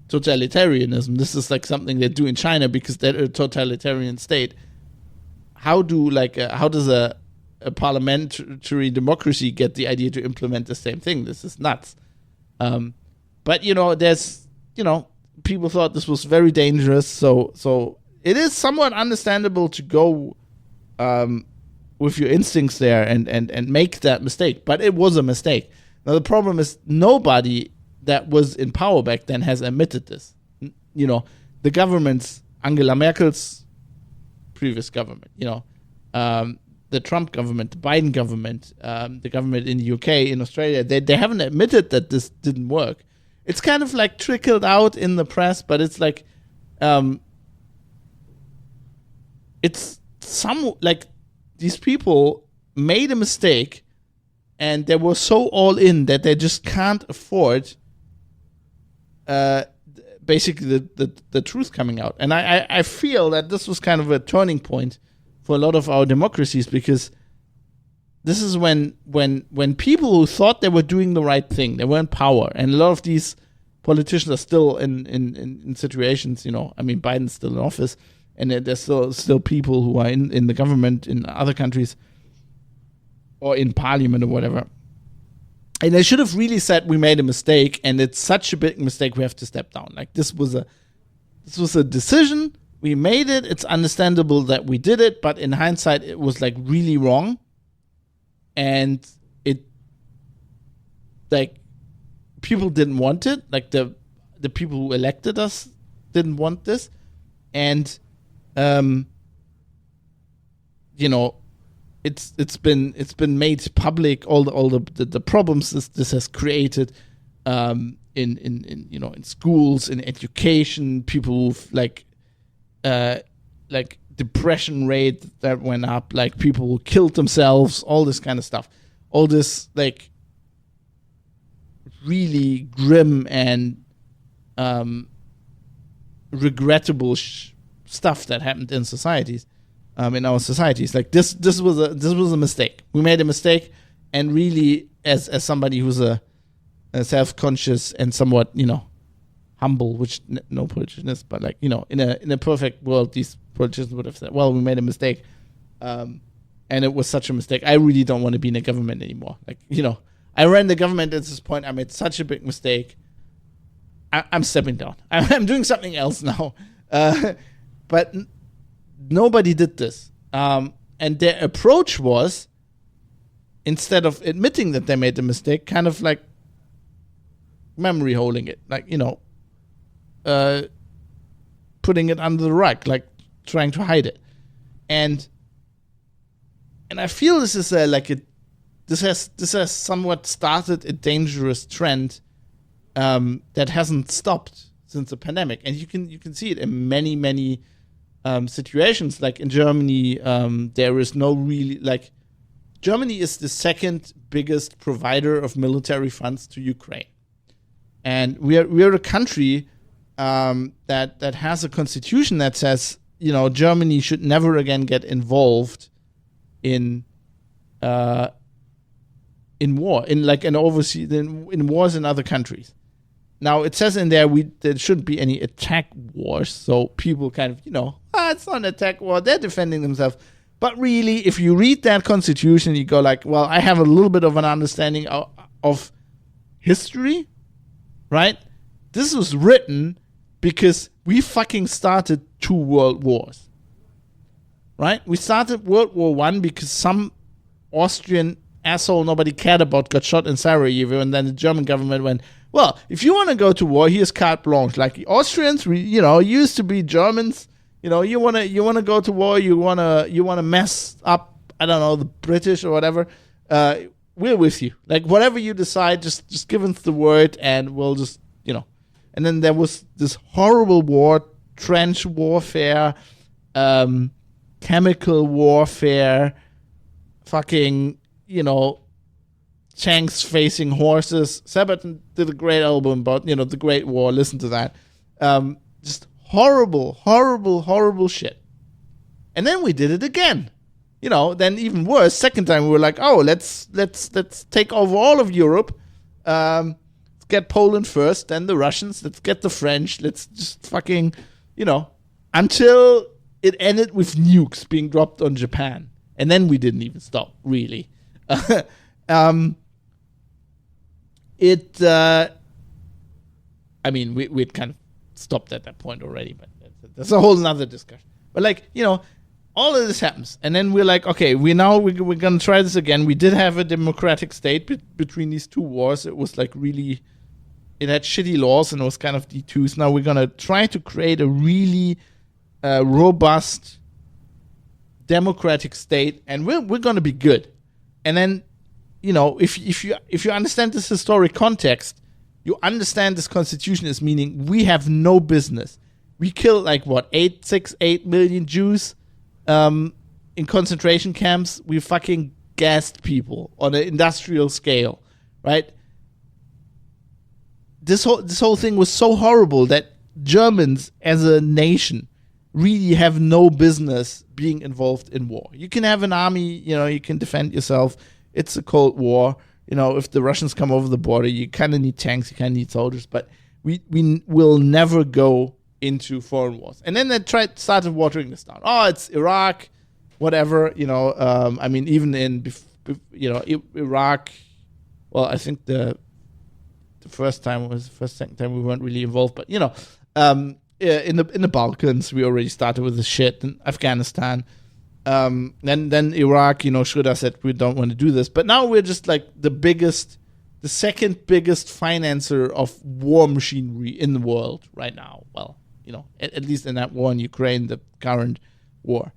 totalitarianism. This is like something they do in China because they're a totalitarian state. How does a parliamentary democracy get the idea to implement the same thing? This is nuts. But there's people thought this was very dangerous, so it is somewhat understandable to go with your instincts there and make that mistake. But it was a mistake. Now the problem is nobody that was in power back then has admitted this. The governments, Angela Merkel's previous government, the Trump government, the Biden government, the government in the UK, in Australia, they haven't admitted that this didn't work. It's kind of like trickled out in the press, but it's like, it's like these people made a mistake and they were so all in that they just can't afford basically the truth coming out. And I feel that this was kind of a turning point for a lot of our democracies, because this is when people who thought they were doing the right thing, they were in power, and a lot of these politicians are still in situations, I mean, Biden's still in office, and there's still people who are in the government in other countries or in parliament or whatever. And they should have really said, we made a mistake, and it's such a big mistake, we have to step down. Like, this was a decision. We made it. It's understandable that we did it, but in hindsight, it was like really wrong. And like people didn't want it. Like the people who elected us didn't want this, and you know, it's been made public all the problems this has created in you know, in schools, in education, people who've like depression rate that went up, like people who killed themselves, all this kind of stuff, all this like really grim and regrettable stuff that happened in societies, in our societies. Like this was a mistake. We made a mistake, and really, as somebody who's a self-conscious and somewhat, you know, humble, which no politician is, but like, you know, in a perfect world, these politicians would have said, well, we made a mistake, and it was such a mistake. I really don't want to be in a government anymore. Like, you know, I ran the government at this point. I made such a big mistake. I'm stepping down. I'm doing something else now. But nobody did this. And their approach was, instead of admitting that they made the mistake, kind of like memory holding it. Like, you know, putting it under the rug, like trying to hide it. And I feel this is this has somewhat started a dangerous trend that hasn't stopped since the pandemic, and you can see it in many situations. Like in Germany, there is no really, like, Germany is the second biggest provider of military funds to Ukraine, and we're a country that has a constitution that says, you know, Germany should never again get involved in war, in wars in other countries. Now, it says in there there shouldn't be any attack wars, so people kind of, you know, it's not an attack war, they're defending themselves. But really, if you read that constitution, you go like, well, I have a little bit of an understanding of history, right? This was written because we fucking started 2 world wars, right? We started World War I because some Austrian asshole nobody cared about got shot in Sarajevo, and then the German government went, well, if you want to go to war, here's carte blanche. Like the Austrians, you know, used to be Germans. You know, you wanna go to war, you wanna mess up, I don't know, the British or whatever. We're with you. Like whatever you decide, just give us the word, and we'll just, you know. And then there was this horrible war, trench warfare, chemical warfare, fucking, you know, tanks facing horses. Sabaton did a great album about, you know, the Great War. Listen to that. Just horrible shit. And then we did it again. You know, then even worse, second time we were like, oh, let's take over all of Europe. Let's get Poland first, then the Russians, let's get the French, let's just fucking, you know, until it ended with nukes being dropped on Japan. And then we didn't even stop, really. I mean, we'd kind of stopped at that point already, but that's a whole nother discussion. But like, you know, all of this happens, and then we're like, okay, we're gonna try this again. We did have a democratic state between these 2 wars. It was like really, it had shitty laws, and it was kind of D2s. Now we're gonna try to create a really robust democratic state, and we're gonna be good. And then, you know, if you understand this historic context, you understand this constitution is meaning we have no business. We killed like what, 8 million Jews in concentration camps. We fucking gassed people on an industrial scale, right? This whole thing was so horrible that Germans as a nation really have no business being involved in war. You can have an army, you know, you can defend yourself. It's a Cold War. You know, if the Russians come over the border, you kind of need tanks, you kind of need soldiers, but we will never go into foreign wars. And then they started watering this down. Oh, it's Iraq, whatever, you know. I mean, even in, you know, Iraq, well, I think the second time we weren't really involved, but, you know, in the Balkans, we already started with the shit. In Afghanistan, then Iraq, you know, Schröder said we don't want to do this, but now we're just like the biggest the second biggest financer of war machinery in the world right now. Well, at least in that war in Ukraine, the current war.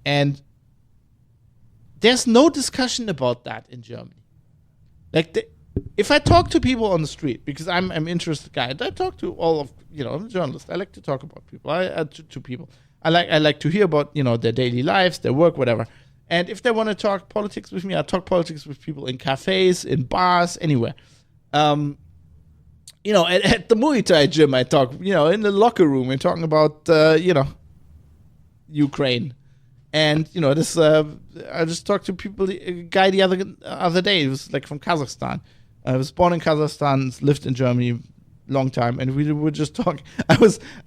And there's no discussion about that in Germany. Like, if I talk to people on the street, because I'm an interested guy, and I talk to all of, I'm a journalist. I like to talk about people. To people. I like to hear about, their daily lives, their work, whatever. And if they want to talk politics with me, I talk politics with people in cafes, in bars, anywhere. At the Muay Thai gym, I talk, in the locker room, we're talking about, Ukraine. And, this, I just talked to a guy the other day. He was like from Kazakhstan. I was born in Kazakhstan, lived in Germany long time, and we would just talk. I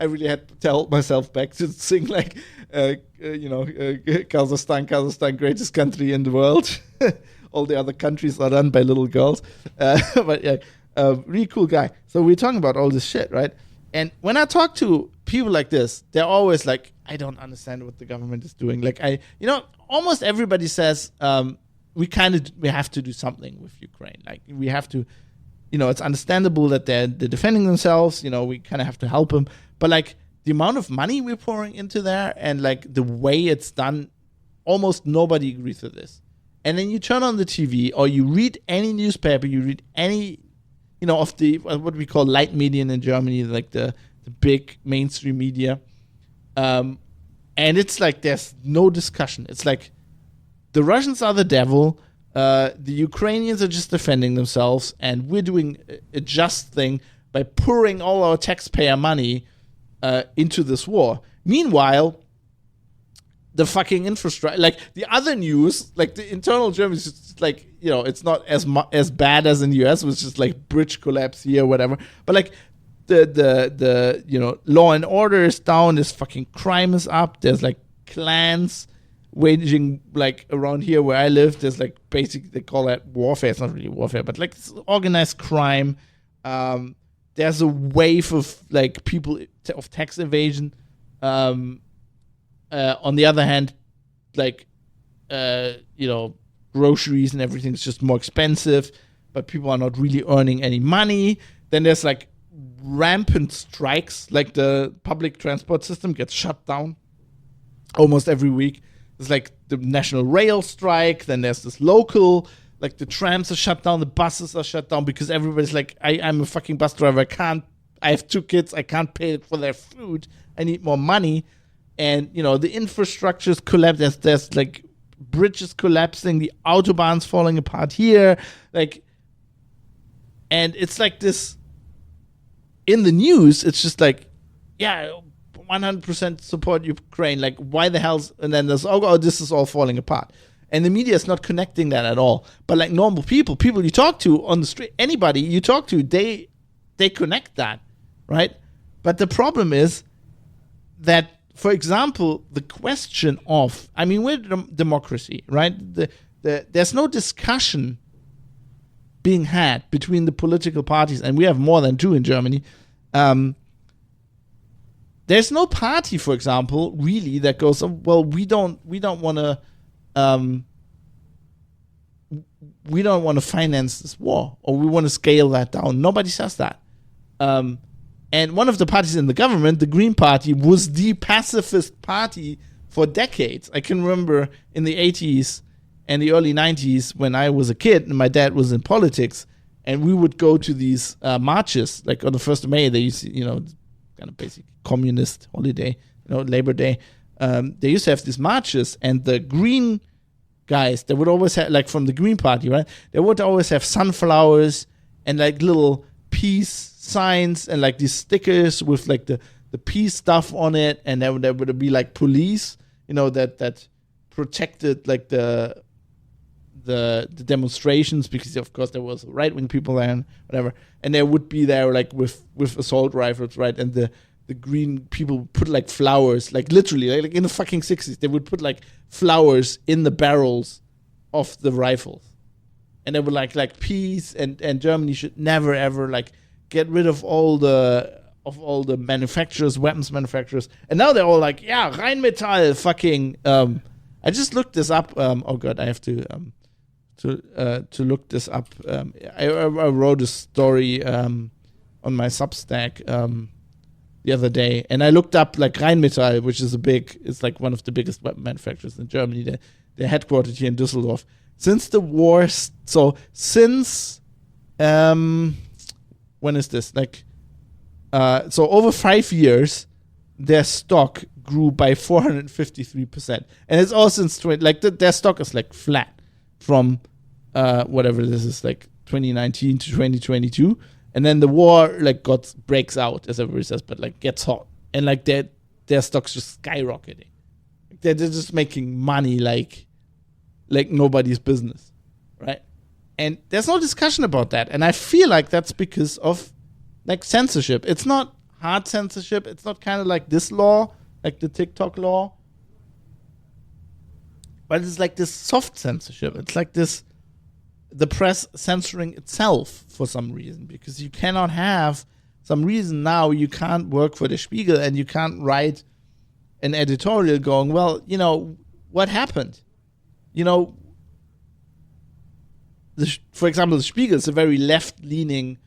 really had to tell myself back to sing like, Kazakhstan, greatest country in the world. All the other countries are run by little girls. But yeah, really cool guy. So we're talking about all this shit, right? And when I talk to people like this, they're always like, I don't understand what the government is doing. Like almost everybody says, we have to do something with Ukraine. Like we have to, it's understandable that they're defending themselves. We kind of have to help them. But like the amount of money we're pouring into there and like the way it's done, almost nobody agrees with this. And then you turn on the TV or you read any newspaper, you read any, of the what we call light media in Germany, like the big mainstream media. And it's like there's no discussion. It's like the Russians are the devil. The Ukrainians are just defending themselves, and we're doing a just thing by pouring all our taxpayer money into this war. Meanwhile, the fucking infrastructure, like the other news, like the internal Germany is just like, it's not as bad as in the US, which is like bridge collapse here, whatever. But like the law and order is down. This fucking crime is up. There's like clans waging like around here where I live. There's like basically they call that warfare. It's not really warfare, but like it's organized crime. There's a wave of like people of tax evasion. On the other hand, like groceries and everything's just more expensive, but people are not really earning any money. Then there's like rampant strikes, like the public transport system gets shut down almost every week. There's like the national rail strike, then there's this local, like the trams are shut down, the buses are shut down because everybody's like, I'm a fucking bus driver, I have 2 kids, I can't pay for their food, I need more money. And, the infrastructure's collapsed, there's like bridges collapsing, the autobahns falling apart here, like, and it's like this, in the news, it's just like, yeah, 100% support Ukraine. Like, why the hell's... And then there's, this is all falling apart. And the media is not connecting that at all. But like normal people you talk to on the street, anybody you talk to, they connect that, right? But the problem is that, for example, the question of... I mean, we're a democracy, right? There's no discussion being had between the political parties, and we have more than 2 in Germany. There's no party, for example, really that goes, well, we don't want to finance this war, or we want to scale that down. Nobody says that. And one of the parties in the government, the Green Party, was the pacifist party for decades. I can remember in the 80s and the early 90s when I was a kid and my dad was in politics, and we would go to these marches, like on the 1st of May, they used to, kind of basic communist holiday, Labor Day. They used to have these marches, and the Green guys, they would always have, like from the Green Party, right? They would always have sunflowers and like little peace signs and like these stickers with like the peace stuff on it, and there would be like police, that protected like the demonstrations, because of course there was right-wing people there and whatever, and they would be there like with assault rifles, right? And the Green people put like flowers, like literally like in the fucking 60s, they would put like flowers in the barrels of the rifles, and they were like peace, and Germany should never ever like get rid of all the manufacturers, weapons manufacturers. And now they're all like, yeah, Rheinmetall fucking I just looked this up. Oh god, I have to to look this up. I wrote a story on my Substack the other day, and I looked up like Rheinmetall, which is it's like one of the biggest weapon manufacturers in Germany. They're headquartered here in Düsseldorf. Since the war, when is this? So over 5 years, their stock grew by 453%, and it's all since their stock is like flat from whatever this is, like 2019 to 2022, and then the war breaks out, as everybody says, but like gets hot, and like their stock's just skyrocketing. They're just making money like nobody's business, right? And there's no discussion about that, and I feel like that's because of like censorship. It's not hard censorship. It's not kind of like this law, like the TikTok law, but it's like this soft censorship. It's like the press censoring itself for some reason, because you cannot have some reason now you can't work for the Spiegel and you can't write an editorial going, well, what happened? For example, the Spiegel is a very left-leaning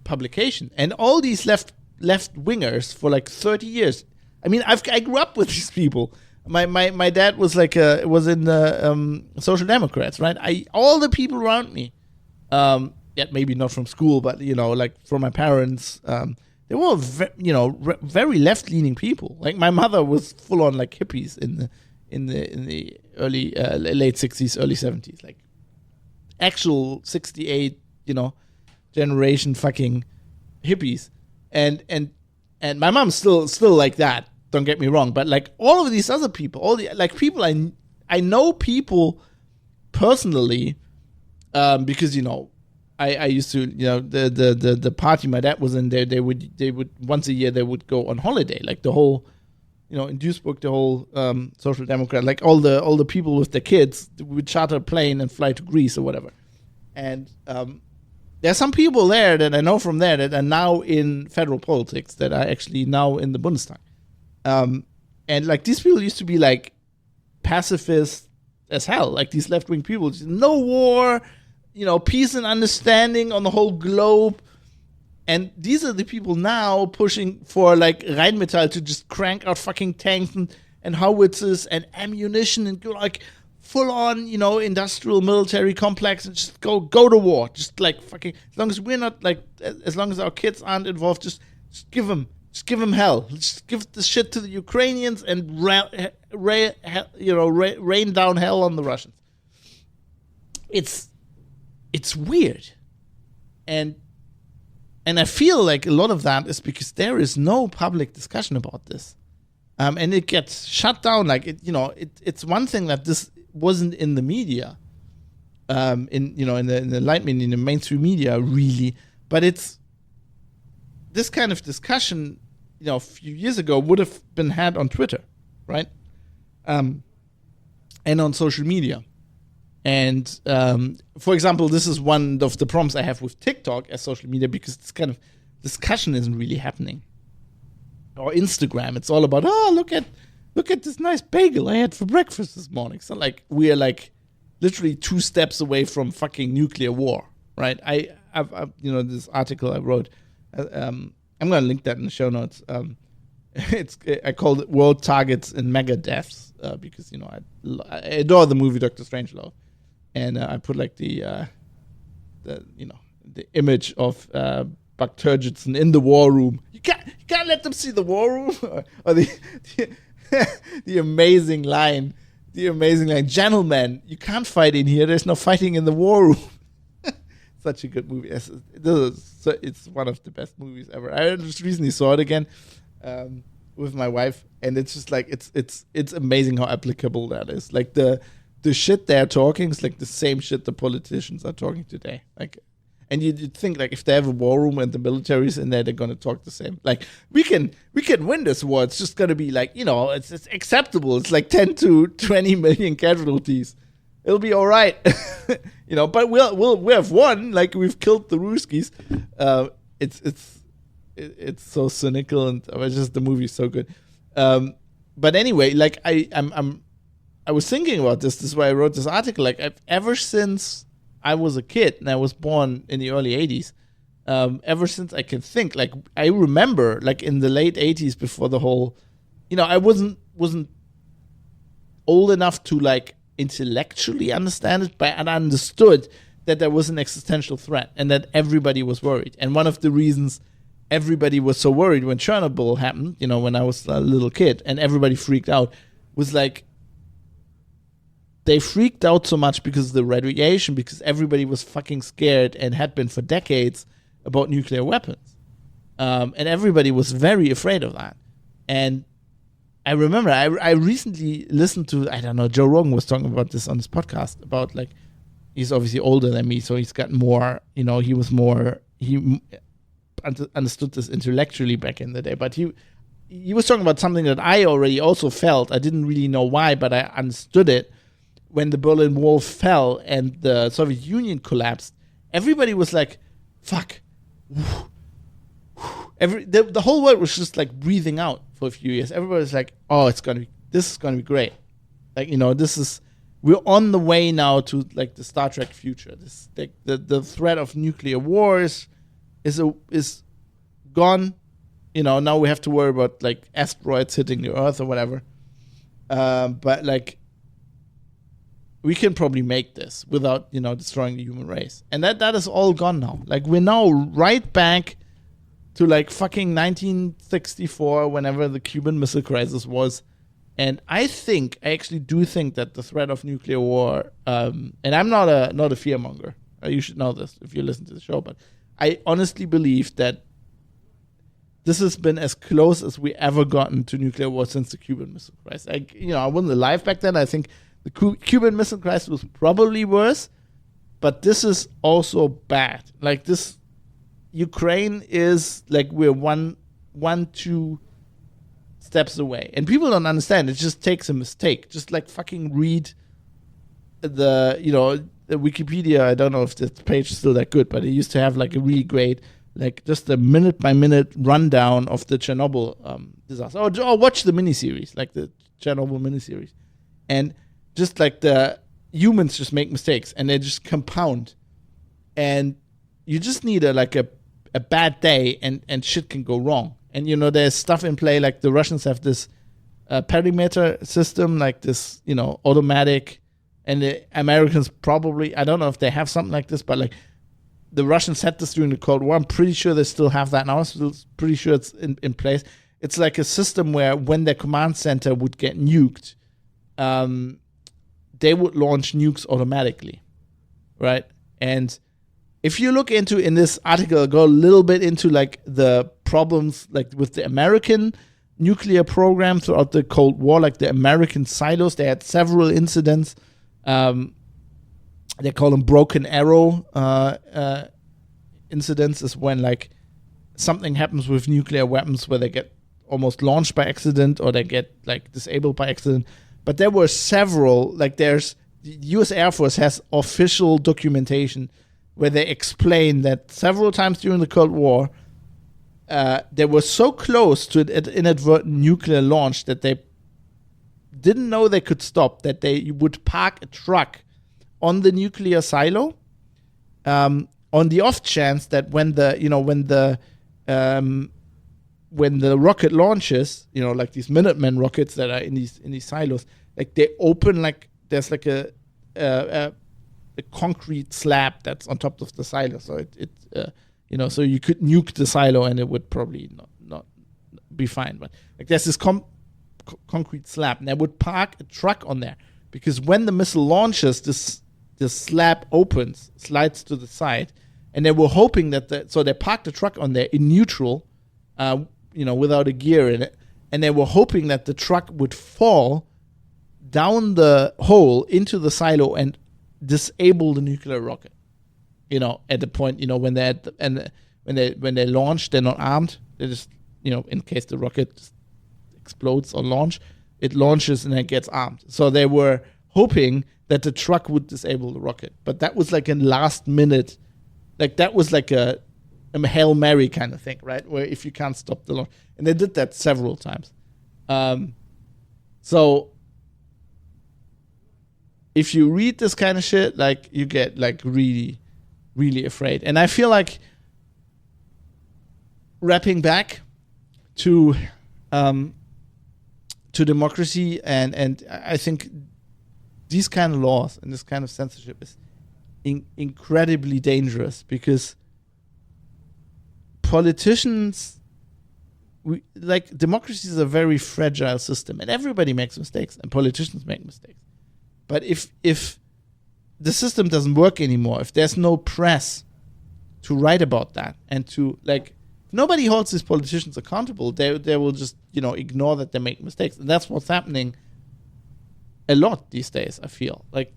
publication, and all these left wingers for like 30 years. I mean, I grew up with these people. My dad was was in the Social Democrats, right? All the people around me, maybe not from school, but like from my parents, they were very left leaning people. Like my mother was full on like hippies in the early late 60s, early 70s, like actual 68 generation fucking hippies, and my mom's still like that. Don't get me wrong, but like all of these other people, all the like people I know people personally, because I used to the party my dad was in there. They would once a year they would go on holiday, like the whole in Duisburg, the whole Social Democrat, like all the people with their kids would charter a plane and fly to Greece or whatever, and there's some people there that I know from there that are now in federal politics, that are actually now in the Bundestag. And like these people used to be like pacifist as hell, like these left-wing people, just, no war, peace and understanding on the whole globe. And these are the people now pushing for like Rheinmetall to just crank out fucking tanks and howitzers and ammunition and go like full on, industrial military complex and just go to war. Just like fucking, as long as we're not like, as long as our kids aren't involved, just give them hell. Just give the shit to the Ukrainians and rain down hell on the Russians. It's weird, and I feel like a lot of that is because there is no public discussion about this, and it gets shut down. Like it's one thing that this wasn't in the media, in the light media, in the mainstream media, really, but it's this kind of discussion. A few years ago would have been had on Twitter, right? And on social media. And for example, this is one of the problems I have with TikTok as social media, because this kind of discussion isn't really happening. Or Instagram, it's all about, look at this nice bagel I had for breakfast this morning. So like we are like literally 2 steps away from fucking nuclear war, right? I've this article I wrote. I'm gonna link that in the show notes. I called it "World Targets and Mega Deaths" because I adore the movie Doctor Strangelove, and I put like the image of Buck Turgidson in the war room. You can't let them see the war room, or the amazing line, gentlemen, you can't fight in here. There's no fighting in the war room. Such a good movie. It's one of the best movies ever. I just recently saw it again with my wife, and it's just like it's amazing how applicable that is. Like the shit they're talking is like the same shit the politicians are talking today. Like, and you'd think like if they have a war room and the military's in there, they're gonna talk the same. Like we can win this war. It's just gonna be like it's acceptable. It's like 10 to 20 million casualties. It'll be all right. But we'll have won. Like we've killed the Ruskies. It's so cynical, and just the movie's so good. But anyway, like I'm I was thinking about this. This is why I wrote this article. Like, ever since I was a kid, and I was born in the early 80s, ever since I can think, like, I remember, like, in the late 80s, before the whole, I wasn't old enough to, like, intellectually understand it, but I understood that there was an existential threat and that everybody was worried. And one of the reasons everybody was so worried when Chernobyl happened, when I was a little kid, and everybody freaked out, was like, they freaked out so much because of the radiation, because everybody was fucking scared and had been for decades about nuclear weapons. And everybody was very afraid of that. And I remember I recently listened to, I don't know, Joe Rogan was talking about this on his podcast about, like, he's obviously older than me, so he's got more, he understood this intellectually back in the day, but he was talking about something that I already also felt. I didn't really know why, but I understood it. When the Berlin Wall fell and the Soviet Union collapsed, everybody was like, fuck. The whole world was just like breathing out for a few years. Everybody was like, oh, this is going to be great. Like, we're on the way now to, like, the Star Trek future. This, like, the threat of nuclear wars is gone. Now we have to worry about, like, asteroids hitting the Earth or whatever. But, like, we can probably make this without, destroying the human race. And that is all gone now. Like, we're now right back to, like, fucking 1964, whenever the Cuban Missile Crisis was. And I actually do think that the threat of nuclear war, and I'm not a fearmonger. You should know this if you listen to the show, but I honestly believe that this has been as close as we ever gotten to nuclear war since the Cuban Missile Crisis. I wasn't alive back then. I think the Cuban Missile Crisis was probably worse, but this is also bad. Like, this, Ukraine is, like, we're one, 2 steps away. And people don't understand. It just takes a mistake. Just, like, fucking read the Wikipedia. I don't know if this page is still that good, but it used to have, like, a really great, like, just a minute-by-minute rundown of the Chernobyl disaster. Or watch the miniseries, like the Chernobyl miniseries. And just, like, the humans just make mistakes, and they just compound. And you just need a bad day, and shit can go wrong. And, there's stuff in play, like the Russians have this perimeter system, like this, automatic, and the Americans probably, I don't know if they have something like this, but, like, the Russians had this during the Cold War. I'm pretty sure they still have that now. I'm still pretty sure it's in place. It's like a system where when their command center would get nuked, they would launch nukes automatically, right? And if you look into, in this article, go a little bit into, like, the problems, like, with the American nuclear program throughout the Cold War, like the American silos. They had several incidents. They call them broken arrow incidents, is when, like, something happens with nuclear weapons where they get almost launched by accident or they get, like, disabled by accident. But there were several, like, the U.S. Air Force has official documentation where they explain that several times during the Cold War, they were so close to an inadvertent nuclear launch that they didn't know they could stop, that they would park a truck on the nuclear silo, on the off chance that when the rocket launches, like these Minuteman rockets that are in these silos, like, they open, like, there's like a concrete slab that's on top of the silo, so so you could nuke the silo and it would probably not be fine. But, like, there's this concrete slab, and they would park a truck on there because when the missile launches, this slab opens, slides to the side, and they were hoping that so they parked the truck on there in neutral, without a gear in it, and they were hoping that the truck would fall down the hole into the silo and disable the nuclear rocket. At the point, when when they launch, they're not armed. They just, in case the rocket explodes on launch, it launches and it gets armed. So they were hoping that the truck would disable the rocket. But that was like a last minute, like that was like a Hail Mary kind of thing, right? Where if you can't stop the launch. And they did that several times. So if you read this kind of shit, like you get like really, really afraid. And I feel like wrapping back to democracy, and I think these kind of laws and this kind of censorship is incredibly dangerous, because politicians, like, democracy is a very fragile system, and everybody makes mistakes, and politicians make mistakes. But if the system doesn't work anymore, if there's no press to write about that, and to, like, nobody holds these politicians accountable, they will just, ignore that they make mistakes. And that's what's happening a lot these days, I feel. Like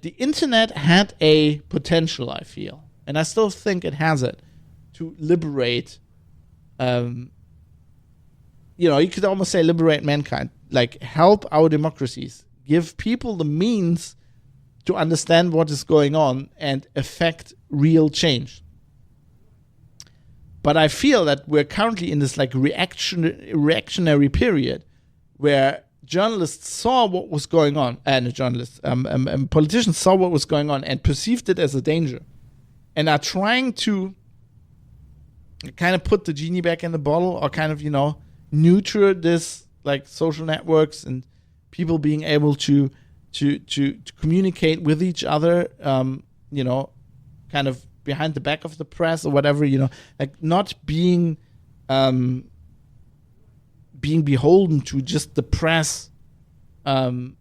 the internet had a potential, I feel, and I still think it has it, to liberate, you could almost say liberate mankind, like help our democracies, give people the means to understand what is going on and affect real change. But I feel that we're currently in this like reactionary period where journalists saw what was going on, and politicians saw what was going on and perceived it as a danger, and are trying to kind of put the genie back in the bottle, or kind of, neuter this, like, social networks and people being able to communicate with each other, kind of behind the back of the press or whatever, like not being beholden to just the press, being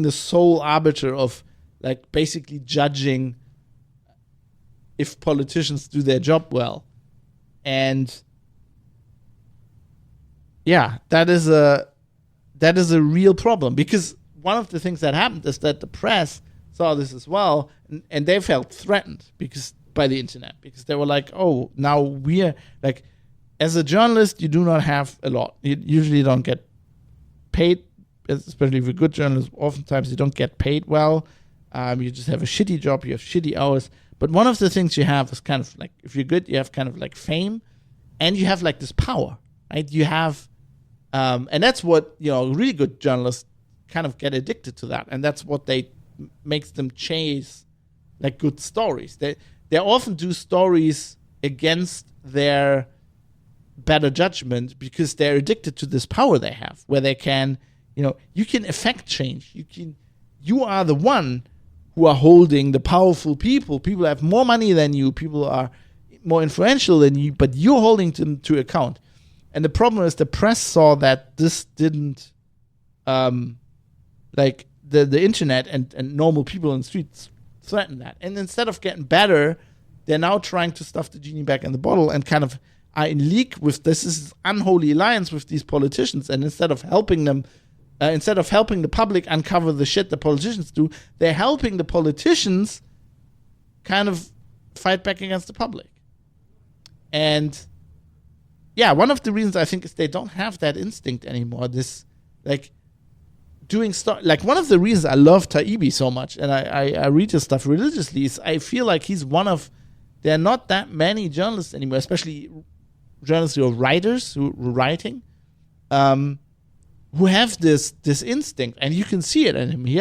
the sole arbiter of, like, basically judging if politicians do their job well. And yeah, that is a real problem, because one of the things that happened is that the press saw this as well, and they felt threatened by the internet, because they were like, oh, now we're like, as a journalist, you do not have a lot. You usually don't get paid, especially if you're a good journalist. Oftentimes you don't get paid well. You just have a shitty job. You have shitty hours. But one of the things you have is kind of like, if you're good, you have kind of like fame, and you have like this power, right? You have, and that's what, really good journalists kind of get addicted to that. And that's what makes them chase, like, good stories. They often do stories against their better judgment, because they're addicted to this power they have, where they can, you can affect change. You are the one who are holding the powerful people. People have more money than you. People are more influential than you, but you're holding them to account. And the problem is the press saw that this didn't, like, the internet and normal people in the streets threaten that. And instead of getting better, they're now trying to stuff the genie back in the bottle, and kind of are in league with this unholy alliance with these politicians. And instead of helping them, instead of helping the public uncover the shit the politicians do, they're helping the politicians kind of fight back against the public. And yeah, one of the reasons I think is they don't have that instinct anymore. This, like, doing stuff, like, one of the reasons I love Taibbi so much, and I read his stuff religiously, is I feel like he's there are not that many journalists anymore, especially journalists who are writers, who are writing, who have this instinct, and you can see it in him. He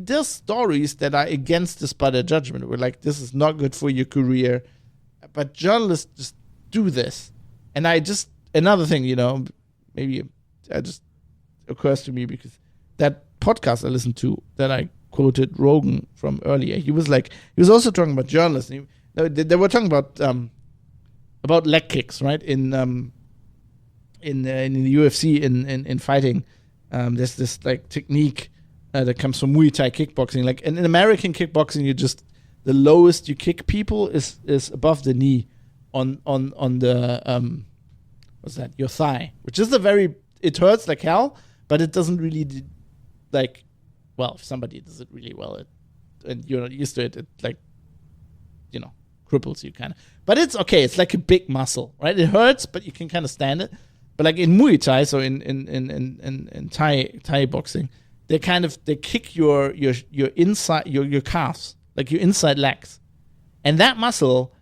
does stories that are against this better judgment. We're like, this is not good for your career, but journalists just do this. And another thing, maybe it just occurs to me, because that podcast I listened to, that I quoted Rogan from earlier, he was also talking about journalists. They were talking about leg kicks, right? In the UFC, in fighting, there's this, like, technique that comes from Muay Thai kickboxing. Like, in American kickboxing, the lowest you kick people is above the knee on the what's that? Your thigh, which is it hurts like hell, but it doesn't really if somebody does it really well, and you're not used to it, like, cripples you kind of. But it's okay. It's like a big muscle, right? It hurts, but you can kind of stand it. But like in Muay Thai, so in Thai boxing, they kick your inside your calves, like your inside legs, and that muscle.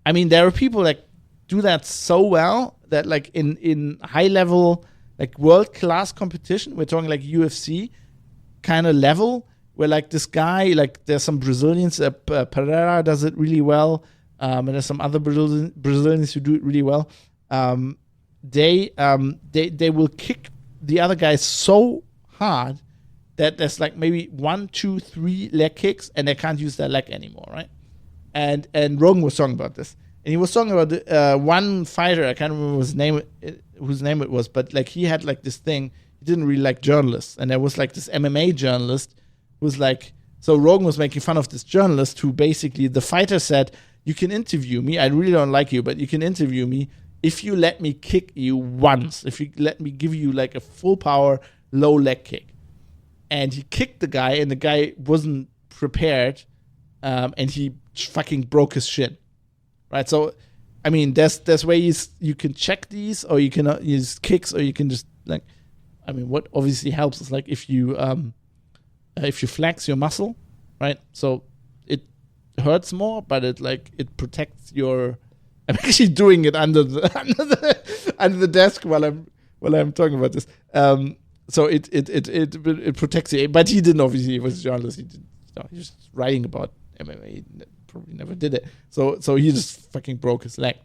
I mean, there are people that do that so well that, like, in high level like world-class competition. We're talking like UFC kind of level, where like this guy, like there's some Brazilians, Pereira does it really well, and there's some other Brazilians who do it really well. They will kick the other guy so hard that there's like maybe 1, 2, 3 leg kicks, and they can't use their leg anymore, right? And Rogan was talking about this, and he was talking about one fighter. I can't remember his name, whose name it was, but like he had like this thing. He didn't really like journalists, and there was like this MMA journalist who was like. So Rogan was making fun of this journalist who basically the fighter said, "You can interview me. I really don't like you, but you can interview me if you let me kick you once. If you let me give you like a full power low leg kick." And he kicked the guy, and the guy wasn't prepared, and he fucking broke his shin, right? So, I mean, there's ways you can check these, or you can use kicks, or you can just like, I mean, what obviously helps is like if you flex your muscle, right? So it hurts more, but it protects your. I'm actually doing it under the desk while I'm talking about this. So it protects you, but he didn't obviously. He was a journalist. He was just writing about MMA. He probably never did it. So he just fucking broke his leg.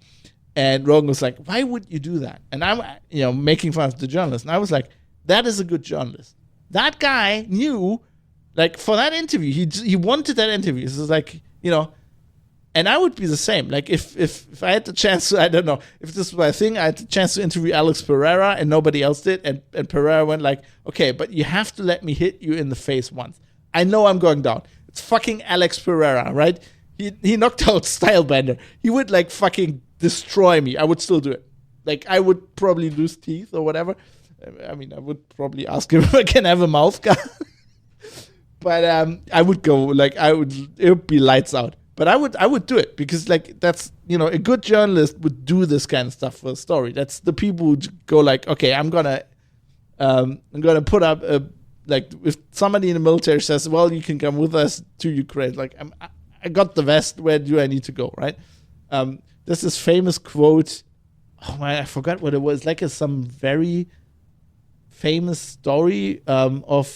And Rogan was like, "Why would you do that?" And I'm making fun of the journalist. And I was like, "That is a good journalist. That guy knew, like for that interview, he wanted that interview. This is like And I would be the same. Like if I had the chance to, I don't know, if this was my thing, I had the chance to interview Alex Pereira and nobody else did, and Pereira went like, "Okay, but you have to let me hit you in the face once. I know I'm going down. It's fucking Alex Pereira, right? He knocked out Stylebender. He would like fucking destroy me. I would still do it. Like I would probably lose teeth or whatever. I mean, I would probably ask him if I can have a mouth guard. But I would go like it would be lights out. But I would do it because like that's a good journalist would do this kind of stuff for a story. That's the people who go like, okay, I'm gonna put up like if somebody in the military says, well, you can come with us to Ukraine. Like I got the vest. Where do I need to go? Right? There's this famous quote. Oh man, I forgot what it was. Like some very famous story of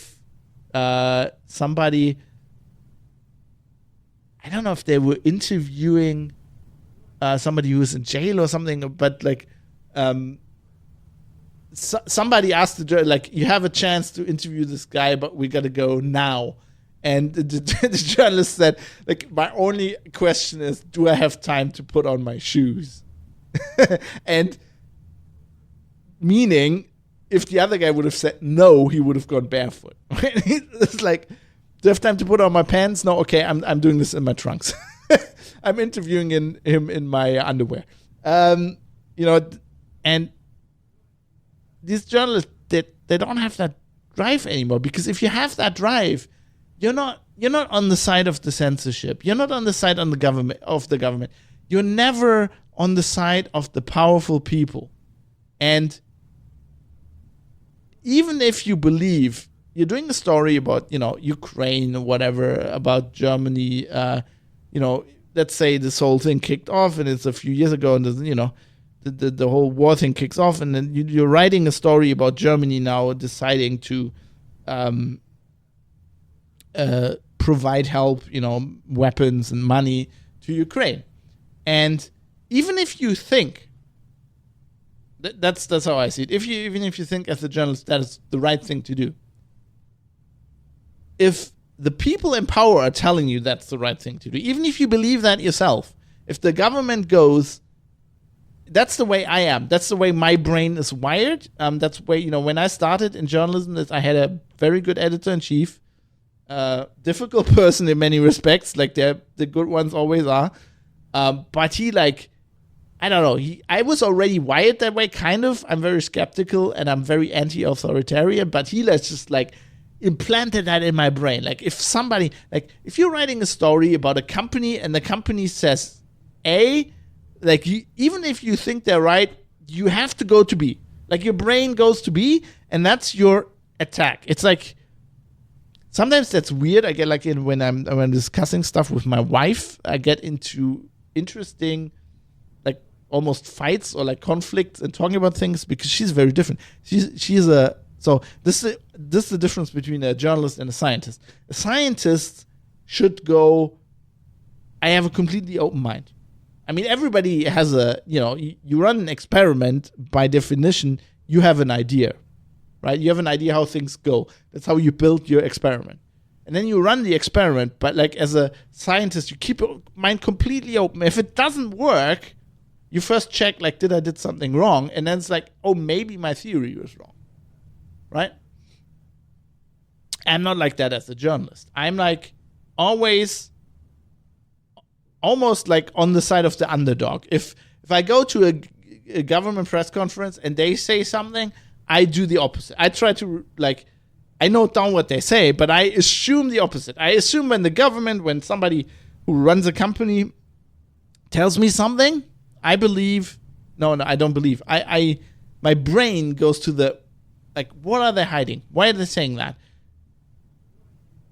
somebody. I don't know if they were interviewing somebody who was in jail or something, but like somebody asked the judge, like, you have a chance to interview this guy, but we got to go now. And the journalist said, like, my only question is, do I have time to put on my shoes? And meaning, if the other guy would have said no, he would have gone barefoot. It's like, do I have time to put on my pants? No, okay, I'm doing this in my trunks. I'm interviewing him in my underwear. And these journalists, they don't have that drive anymore, because if you have that drive, you're not on the side of the censorship. You're not on the side of the government. You're never on the side of the powerful people. And even if you believe you're doing a story about, Ukraine or whatever, about Germany, let's say this whole thing kicked off and it's a few years ago, and the whole war thing kicks off, and then you're writing a story about Germany now deciding to provide help, weapons and money to Ukraine. And even if you think, that's how I see it, even if you think as a journalist that is the right thing to do, if the people in power are telling you that's the right thing to do, even if you believe that yourself, if the government goes, that's the way I am. That's the way my brain is wired. That's the way, when I started in journalism, I had a very good editor-in-chief, difficult person in many respects, like the good ones always are. But he, like, I don't know, I was already wired that way, kind of. I'm very skeptical and I'm very anti-authoritarian, but he just like implanted that in my brain. Like if somebody, like if you're writing a story about a company and the company says A, like even if you think they're right, you have to go to B. Like your brain goes to B, and that's your attack. It's like sometimes that's weird. I get like when I'm discussing stuff with my wife, I get into interesting, like almost fights or like conflicts and talking about things because she's very different. So this is the difference between a journalist and a scientist. A scientist should go, I have a completely open mind. I mean, everybody has you run an experiment, by definition, you have an idea, right? You have an idea how things go. That's how you build your experiment. And then you run the experiment, but like as a scientist, you keep your mind completely open. If it doesn't work, you first check, like, did I did something wrong? And then it's like, oh, maybe my theory was wrong. Right? I'm not like that as a journalist. I'm like always almost like on the side of the underdog. If I go to a government press conference and they say something, I do the opposite. I try to I note down what they say, but I assume the opposite. I assume when somebody who runs a company tells me something, I believe. No, I don't believe. My brain goes to the, what are they hiding? Why are they saying that?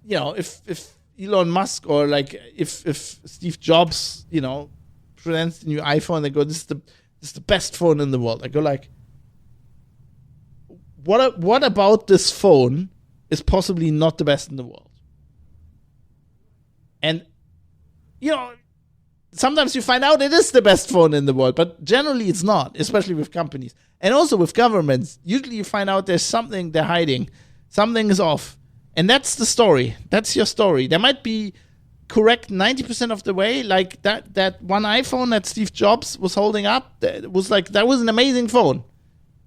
If Elon Musk or if Steve Jobs, presents the new iPhone, they go, this is the best phone in the world. I go what about this phone is possibly not the best in the world? And sometimes you find out it is the best phone in the world, but generally it's not, especially with companies. And also with governments, usually you find out there's something they're hiding. Something is off. And that's the story. That's your story. They might be correct 90% of the way. Like that one iPhone that Steve Jobs was holding up, that was an amazing phone.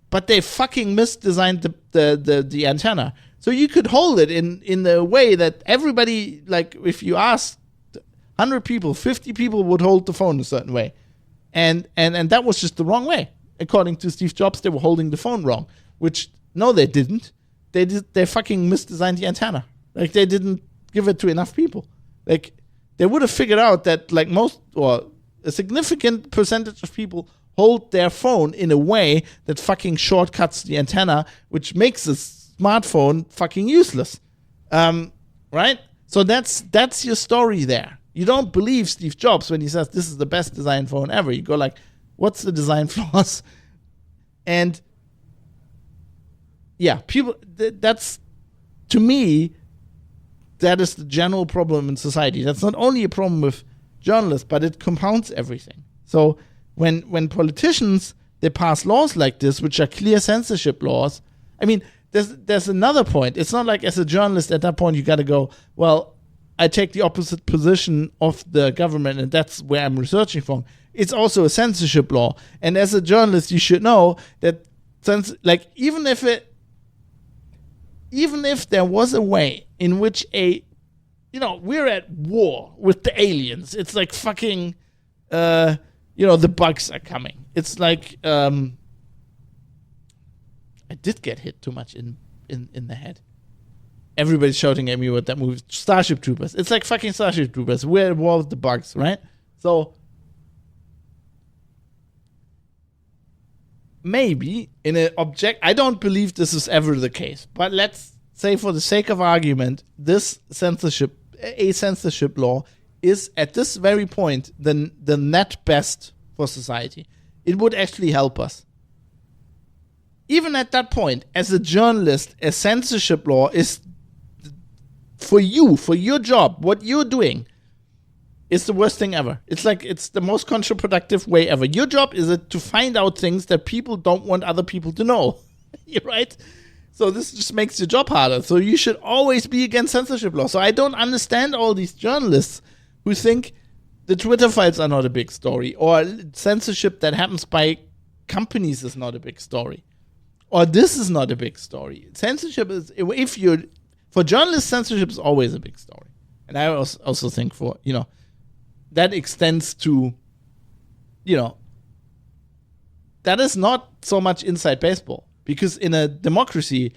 But they fucking misdesigned the antenna. So you could hold it in the way that everybody, if you asked 100 people, 50 people would hold the phone a certain way. And that was just the wrong way. According to Steve Jobs, they were holding the phone wrong. Which, no, they didn't. They fucking misdesigned the antenna. They didn't give it to enough people. They would have figured out that most or a significant percentage of people hold their phone in a way that fucking shortcuts the antenna, which makes a smartphone fucking useless. Right? So that's your story there. You don't believe Steve Jobs when he says this is the best design phone ever. You go what's the design flaws? And yeah, people, that's, to me, that is the general problem in society. That's not only a problem with journalists, but it compounds everything. So when politicians, they pass laws like this, which are clear censorship laws, I mean, there's another point. It's not like as a journalist at that point you got to go, well, I take the opposite position of the government and that's where I'm researching from. It's also a censorship law. And as a journalist, you should know that even if there was a way in which we're at war with the aliens, it's like fucking, the bugs are coming. It's like, I did get hit too much in the head. Everybody's shouting at me with that movie, Starship Troopers. It's like fucking Starship Troopers. We're at war with the bugs, right? So, maybe in an I don't believe this is ever the case, but let's say for the sake of argument, this censorship law is at this very point the net best for society. It would actually help us. Even at that point, as a journalist, a censorship law is for your job, what you're doing is the worst thing ever. It's the most counterproductive way ever. Your job is to find out things that people don't want other people to know. You're right? So this just makes your job harder. So you should always be against censorship law. So I don't understand all these journalists who think the Twitter files are not a big story, or censorship that happens by companies is not a big story, or this is not a big story. Censorship is, for journalists, censorship is always a big story. And I also think that extends to, that is not so much inside baseball, because in a democracy,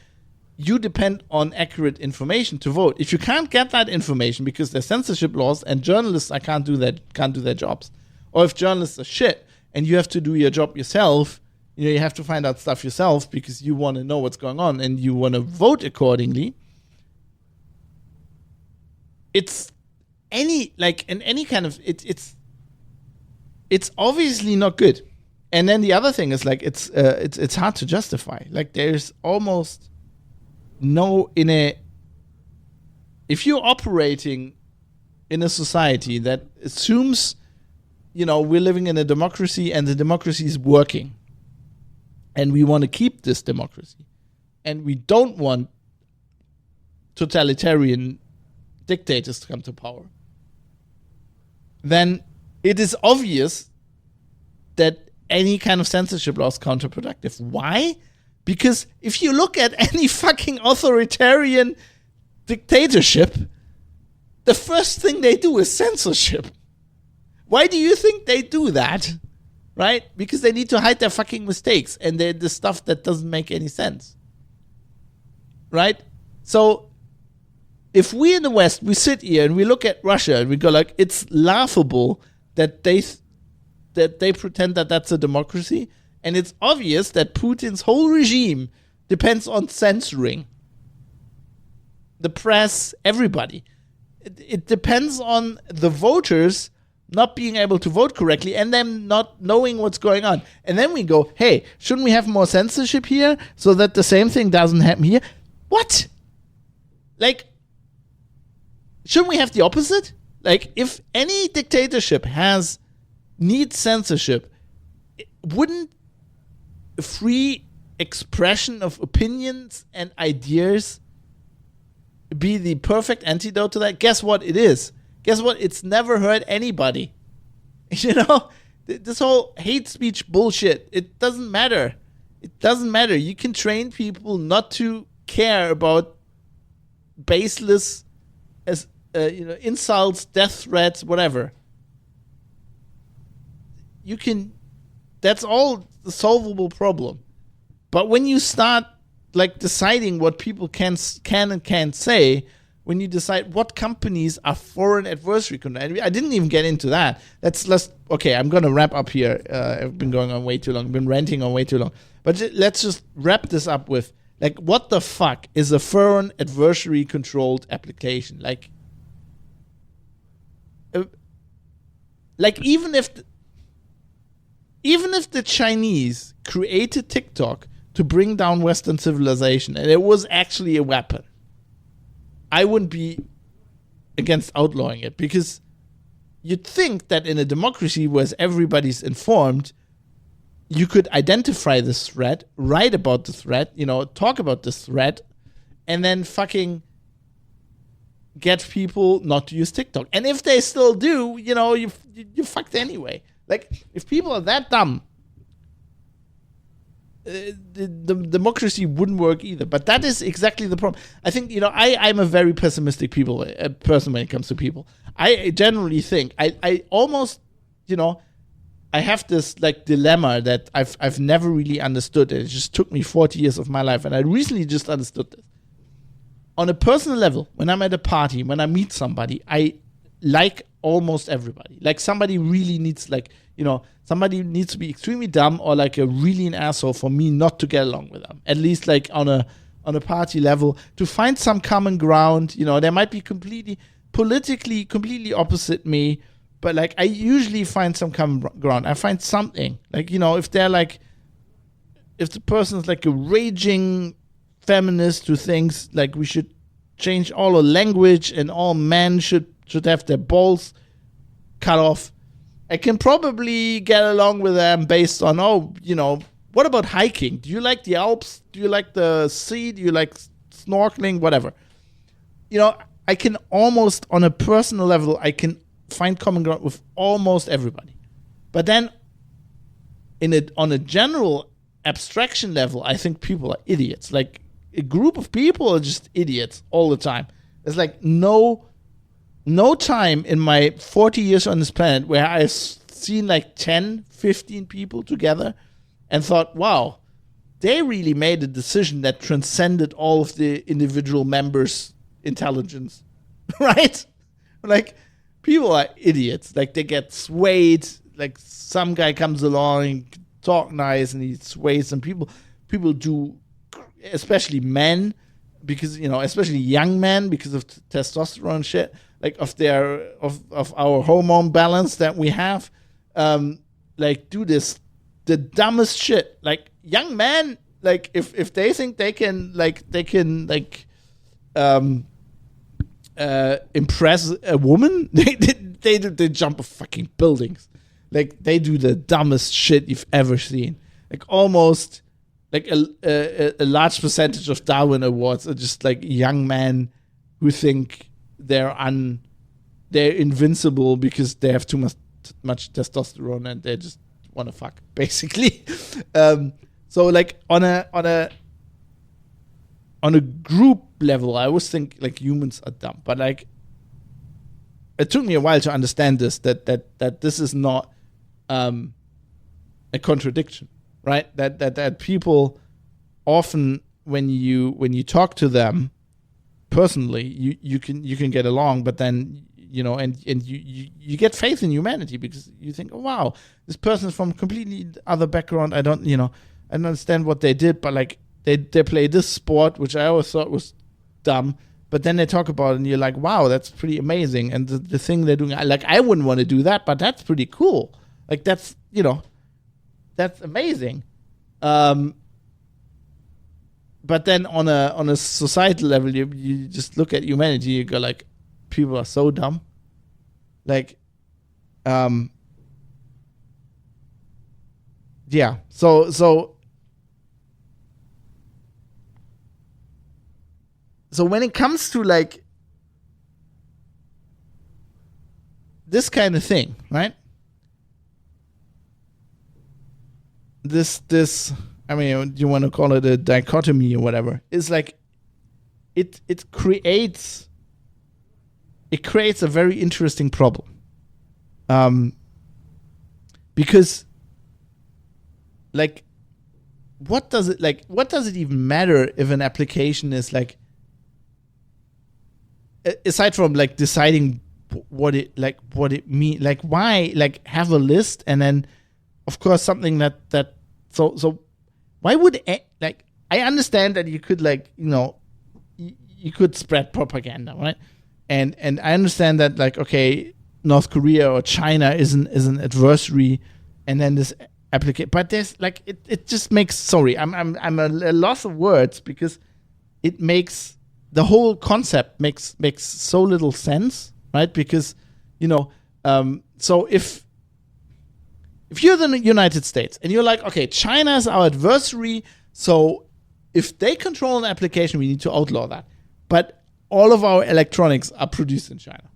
you depend on accurate information to vote. If you can't get that information because there's censorship laws and journalists can't do their jobs, or if journalists are shit and you have to do your job yourself, you have to find out stuff yourself because you want to know what's going on and you want to vote accordingly. It's it's obviously not good. And then the other thing is like it's hard to justify. Like there's almost no if you're operating in a society that assumes, we're living in a democracy and the democracy is working, and we want to keep this democracy, and we don't want totalitarian dictators to come to power, then it is obvious that any kind of censorship law is counterproductive. Why? Because if you look at any fucking authoritarian dictatorship, the first thing they do is censorship. Why do you think they do that? Right? Because they need to hide their fucking mistakes and the stuff that doesn't make any sense. Right? So if we in the West, we sit here and we look at Russia and we go like, it's laughable that they pretend that that's a democracy, and it's obvious that Putin's whole regime depends on censoring the press, everybody. It depends on the voters not being able to vote correctly and them not knowing what's going on. And then we go, hey, shouldn't we have more censorship here so that the same thing doesn't happen here? What? Like, shouldn't we have the opposite? Like, if any dictatorship needs censorship, wouldn't free expression of opinions and ideas be the perfect antidote to that? Guess what it is? Guess what? It's never hurt anybody. This whole hate speech bullshit, it doesn't matter. It doesn't matter. You can train people not to care about baseless insults, death threats, whatever. That's all the solvable problem. But when you start like deciding what people can and can't say, when you decide what companies are foreign adversary controlled, I didn't even get into that. I'm going to wrap up here. I've been going on way too long. I've been ranting on way too long. But let's just wrap this up with, like, what the fuck is a foreign adversary controlled application? Like even if the Chinese created TikTok to bring down Western civilization and it was actually a weapon, I wouldn't be against outlawing it, because you'd think that in a democracy where everybody's informed, you could identify this threat, write about the threat, talk about this threat, and then fucking get people not to use TikTok. And if they still do, you fucked anyway. Like, if people are that dumb, the democracy wouldn't work either. But that is exactly the problem. I think, I'm a very pessimistic person when it comes to people. I generally think, I almost, I have this like dilemma that I've never really understood. It just took me 40 years of my life, and I recently just understood this. On a personal level, when I'm at a party, when I meet somebody, I like almost everybody. Like, somebody really needs, somebody needs to be extremely dumb or like a really an asshole for me not to get along with them. At least like on a party level, to find some common ground. They might be politically completely opposite me, but like I usually find some common ground. I find something like, if they're like, if the person's like a raging feminist who thinks like we should change all the language and all men should have their balls cut off, I can probably get along with them based on, what about hiking? Do you like the Alps? Do you like the sea? Do you like snorkeling? Whatever. I can almost, on a personal level, I can find common ground with almost everybody. But then on a general abstraction level, I think people are idiots. Like, a group of people are just idiots all the time. There's like no time in my 40 years on this planet where I've seen like 10, 15 people together and thought, wow, they really made a decision that transcended all of the individual members' intelligence, right? Like, people are idiots. Like, they get swayed. Like, some guy comes along and talk nice and he sways some people. People do, especially men, because, especially young men, because of testosterone shit, like of our hormone balance that we have, like do this the dumbest shit. Like young men, like if they think they can impress a woman, they jump off fucking buildings. Like they do the dumbest shit you've ever seen. Like almost like a large percentage of Darwin Awards are just like young men who think they're invincible because they have too much testosterone and they just want to fuck, basically. So like on a group level, I always think like humans are dumb, but like it took me a while to understand this, that this is not a contradiction, right? That people often, when you talk to them personally, you can get along, but then and you get faith in humanity because you think, oh wow, this person is from a completely other background. I don't understand what they did, but like they play this sport, which I always thought was dumb, but then they talk about it and you're like, wow, that's pretty amazing. And the thing they're doing, like I wouldn't want to do that, but that's pretty cool. Like that's amazing. But then on a societal level, you just look at humanity, you go like, people are so dumb. Like, yeah. So when it comes to like this kind of thing, right? This I mean, you want to call it a dichotomy or whatever, is like it creates a very interesting problem. Because like what does it even matter if an application is like, aside from like deciding what it means, like why like have a list and then of course something that so why would like, I understand that you could like you could spread propaganda, right? And I understand that like, okay, North Korea or China is an adversary, and then this application, but there's like it just makes, sorry, I'm a loss of words because it makes the whole concept makes so little sense, right? Because so if you're the United States and you're like, okay, China is our adversary, so if they control an application, we need to outlaw that. But all of our electronics are produced in China.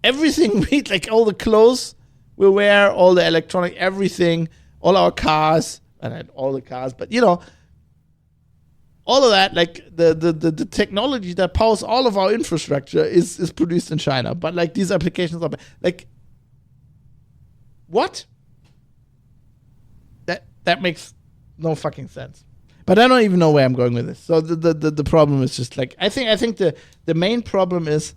Everything, like all the clothes we wear, all the electronic, everything, all our cars, and not all the cars, but all of that, like the technology that powers all of our infrastructure is produced in China. But like these applications are like, what? That makes no fucking sense. But I don't even know where I'm going with this. So the problem is just like, I think the main problem is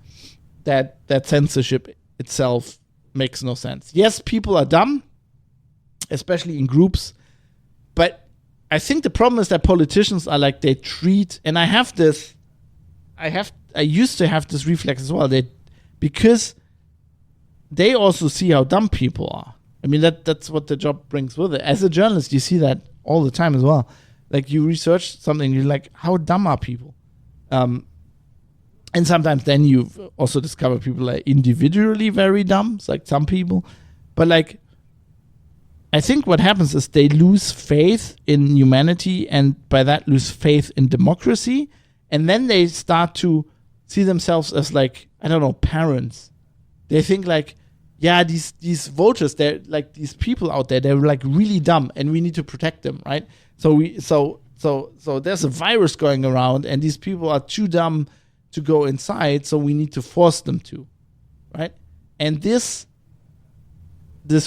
that censorship itself makes no sense. Yes, people are dumb, especially in groups, but I think the problem is that politicians are like, they treat, and I used to have this reflex as well, because they also see how dumb people are. I mean, that's what the job brings with it. As a journalist, you see that all the time as well. Like you research something, you're like, how dumb are people? And sometimes then you also discover people are individually very dumb. It's like some people. But like, I think what happens is they lose faith in humanity, and by that lose faith in democracy. And then they start to see themselves as like, I don't know, parents. They think like, yeah, these voters, they're like these people out there, they're like really dumb and we need to protect them, right? So there's a virus going around and these people are too dumb to go inside, so we need to force them to, right? And this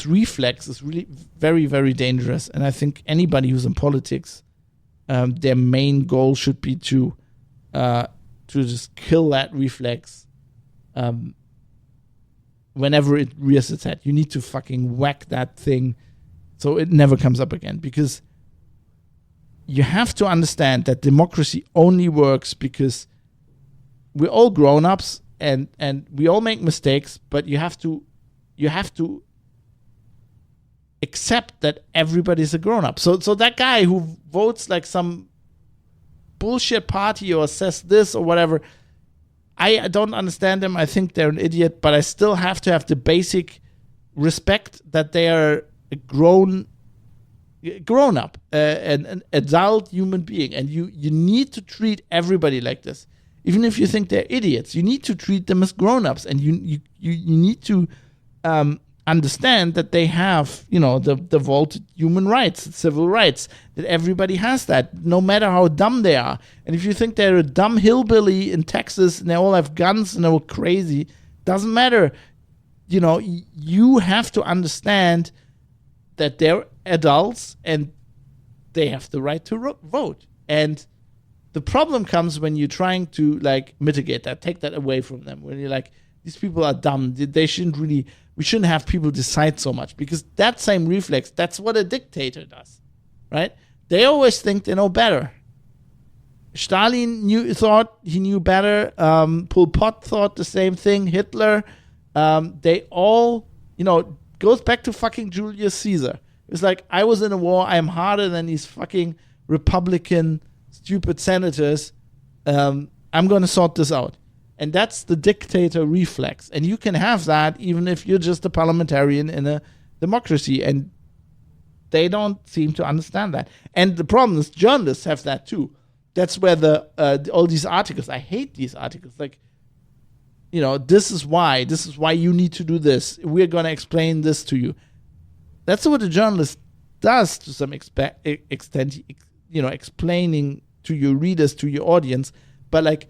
reflex is really very, very dangerous. And I think anybody who's in politics, their main goal should be to just kill that reflex whenever it rears its head. You need to fucking whack that thing so it never comes up again. Because you have to understand that democracy only works because we're all grown-ups and we all make mistakes, but you have to accept that everybody's a grown-up. So that guy who votes like some bullshit party or says this or whatever, I don't understand them. I think they're an idiot, but I still have to have the basic respect that they are a grown up, an adult human being, and you need to treat everybody like this. Even if you think they're idiots, you need to treat them as grown-ups, and you need to understand that they have, the vaulted human rights, civil rights, that everybody has that, no matter how dumb they are. And if you think they're a dumb hillbilly in Texas and they all have guns and they're all crazy, doesn't matter. You have to understand that they're adults and they have the right to vote. And the problem comes when you're trying to mitigate that, take that away from them. When you're like, these people are dumb. We shouldn't have people decide so much, because that same reflex, that's what a dictator does, right? They always think they know better. Stalin thought he knew better. Pol Pot thought the same thing. Hitler, they all, goes back to fucking Julius Caesar. It's like, I was in a war. I am harder than these fucking Republican stupid senators. I'm going to sort this out. And that's the dictator reflex. And you can have that even if you're just a parliamentarian in a democracy. And they don't seem to understand that. And the problem is journalists have that too. That's where all these articles, I hate these articles. This is why you need to do this. We're going to explain this to you. That's what a journalist does to some extent, explaining to your readers, to your audience. But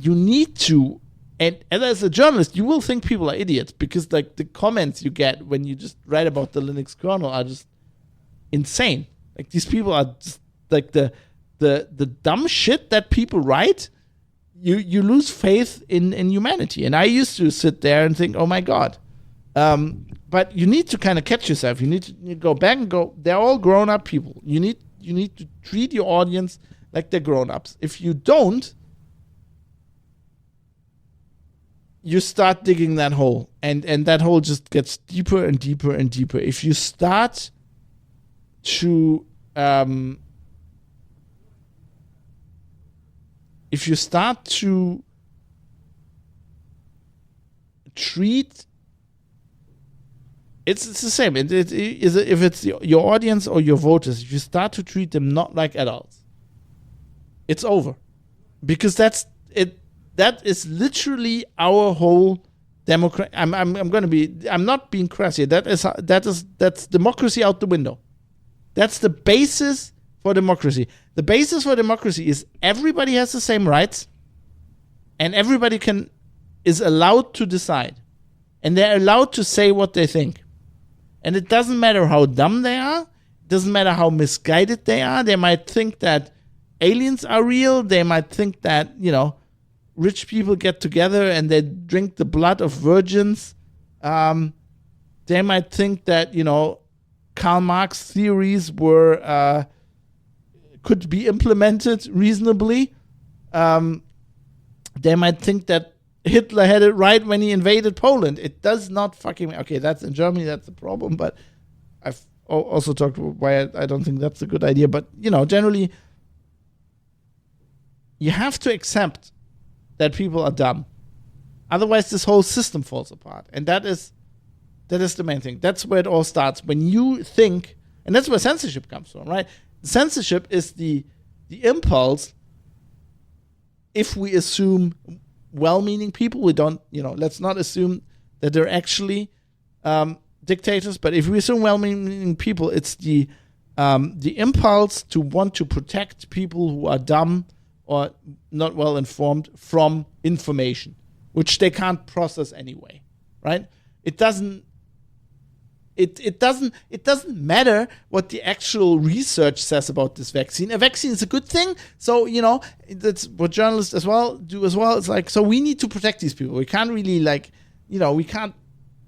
you need to, and as a journalist, you will think people are idiots, because the comments you get when you just write about the Linux kernel are just insane. These people are just the dumb shit that people write. You lose faith in humanity. And I used to sit there and think, oh my God. But you need to kind of catch yourself. You need to go back and go, they're all grown-up people. You need to treat your audience like they're grown-ups. If you don't, you start digging that hole. And that hole just gets deeper and deeper and deeper. If you start to treat, it's the same. If it's your audience or your voters, if you start to treat them not like adults, it's over, because that's it. That is literally our whole democracy. I'm not being crass here. That's democracy out the window. That's the basis for democracy. The basis for democracy is everybody has the same rights, and everybody is allowed to decide, and they're allowed to say what they think. And it doesn't matter how dumb they are. It doesn't matter how misguided they are. They might think that aliens are real. They might think that, rich people get together and they drink the blood of virgins. They might think that, Karl Marx theories could be implemented reasonably. They might think that Hitler had it right when he invaded Poland. It does not fucking... Okay, that's in Germany, that's the problem, but I've also talked about why I don't think that's a good idea. But, generally, you have to accept that people are dumb. Otherwise, this whole system falls apart. And that is the main thing. That's where it all starts. When you think... And that's where censorship comes from, right? Censorship is the impulse. If we assume well-meaning people, we don't, let's not assume that they're actually dictators. But if we assume well-meaning people, it's the impulse to want to protect people who are dumb or not well informed from information, which they can't process anyway, right? It doesn't matter what the actual research says about this vaccine. A vaccine is a good thing. So, that's what journalists do as well. It's so we need to protect these people. We can't really we can't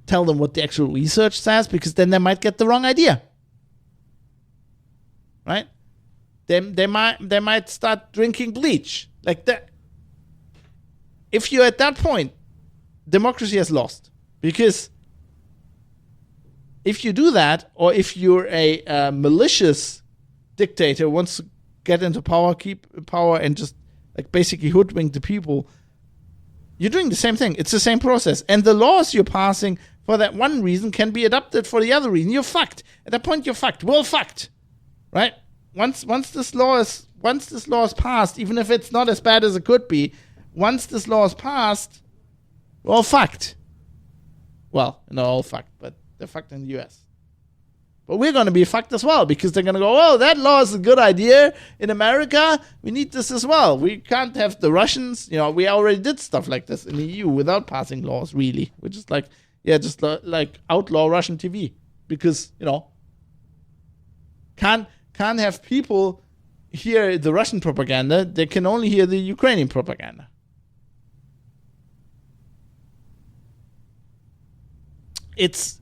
tell them what the actual research says, because then they might get the wrong idea. Right? They might start drinking bleach. Like that. If you're at that point, democracy has lost, because if you do that, or if you're a malicious dictator who wants to get into power, keep power, and just like basically hoodwink the people, you're doing the same thing. It's the same process. And the laws you're passing for that one reason can be adopted for the other reason. You're fucked. At that point, you're fucked. We're all fucked. Right? Once this law is passed, even if it's not as bad as it could be, once this law is passed, we're all fucked. Well, not all fucked, but they're fucked in the US. But we're going to be fucked as well, because they're going to go, oh, that law is a good idea in America. We need this as well. We can't have the Russians. We already did stuff like this in the EU without passing laws, really. We're just like, like outlaw Russian TV. Because, can't have people hear the Russian propaganda. They can only hear the Ukrainian propaganda. It's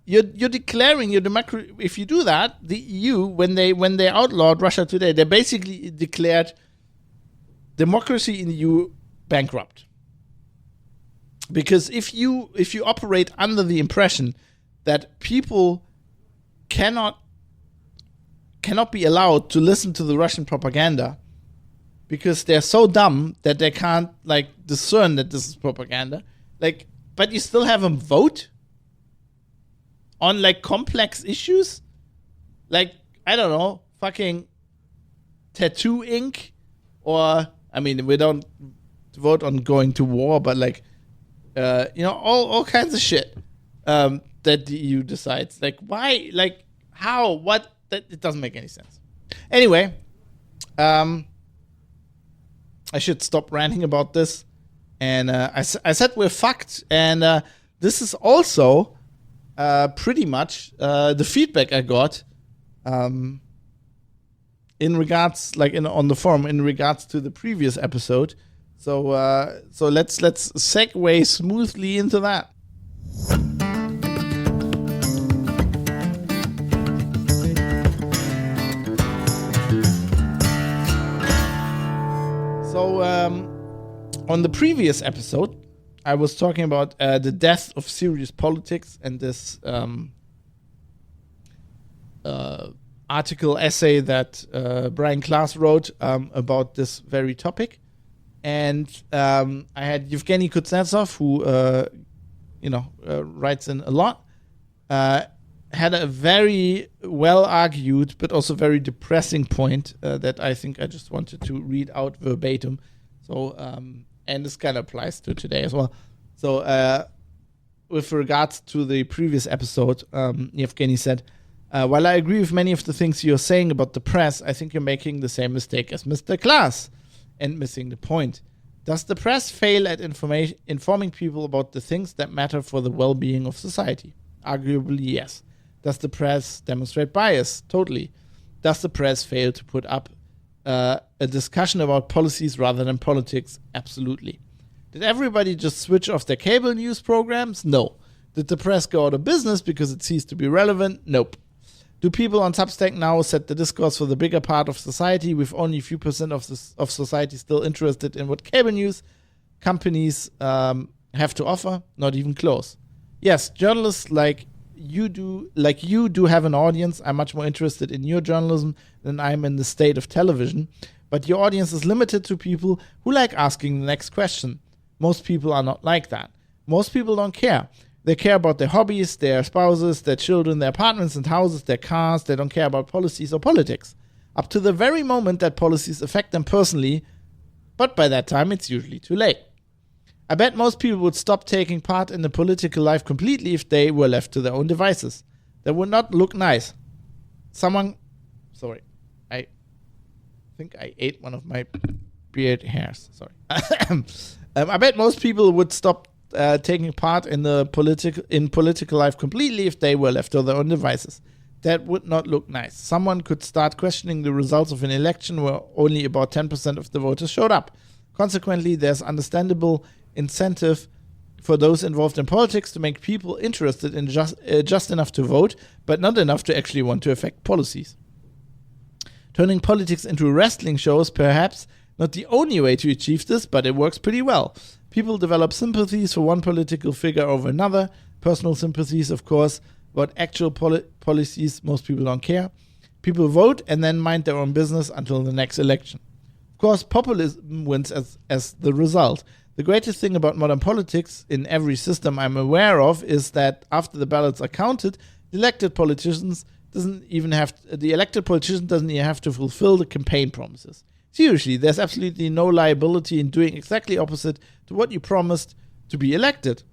you're declaring your democracy. If you do that, the EU, when they outlawed Russia today, they basically declared democracy in the EU bankrupt. Because if you operate under the impression that people cannot be allowed to listen to the Russian propaganda because they're so dumb that they can't discern that this is propaganda, but you still have them vote on complex issues, I don't know, fucking tattoo ink, or we don't vote on going to war, but all kinds of shit that the EU decides. Why? How? What? That it doesn't make any sense. Anyway, I should stop ranting about this. And I said we're fucked. And this is also pretty much the feedback I got in regards, on the forum, in regards to the previous episode. So let's segue smoothly into that. So on the previous episode, I was talking about the death of serious politics and this essay that Brian Klaas wrote about this very topic. And I had Yevgeny Kuznetsov, who writes in a lot, had a very well-argued but also very depressing point that I think I just wanted to read out verbatim. So, and this kind of applies to today as well. So, with regards to the previous episode, Yevgeny said, while I agree with many of the things you're saying about the press, I think you're making the same mistake as Mr. Klaas and missing the point. Does the press fail at informing people about the things that matter for the well-being of society? Arguably, yes. Does the press demonstrate bias? Totally. Does the press fail to put up a discussion about policies rather than politics? Absolutely. Did everybody just switch off their cable news programs? No. Did the press go out of business because it ceased to be relevant? Nope. Do people on Substack now set the discourse for the bigger part of society, with only a few % of society still interested in what cable news companies have to offer? Not even close. Yes, journalists like you do have an audience. I'm much more interested in your journalism than I'm in the state of television. But your audience is limited to people who like asking the next question. Most people are not like that. Most people don't care. They care about their hobbies, their spouses, their children, their apartments and houses, their cars. They don't care about policies or politics. Up to the very moment that policies affect them personally, but by that time it's usually too late. I bet most people would stop taking part in the political life completely if they were left to their own devices. That would not look nice. Sorry. I think I ate one of my beard hairs. Sorry. I bet most people would stop taking part in the political life completely if they were left to their own devices. That would not look nice. Someone could start questioning the results of an election where only about 10% of the voters showed up. Consequently, there's understandable incentive for those involved in politics to make people interested in just enough to vote, but not enough to actually want to affect policies. Turning politics into a wrestling show is perhaps not the only way to achieve this, but it works pretty well. People develop sympathies for one political figure over another, personal sympathies, of course, about actual policies, most people don't care. People vote and then mind their own business until the next election. Of course, populism wins as the result. The greatest thing about modern politics in every system I'm aware of is that after the ballots are counted, the elected politician doesn't even have to fulfill the campaign promises. Seriously, there's absolutely no liability in doing exactly opposite to what you promised to be elected.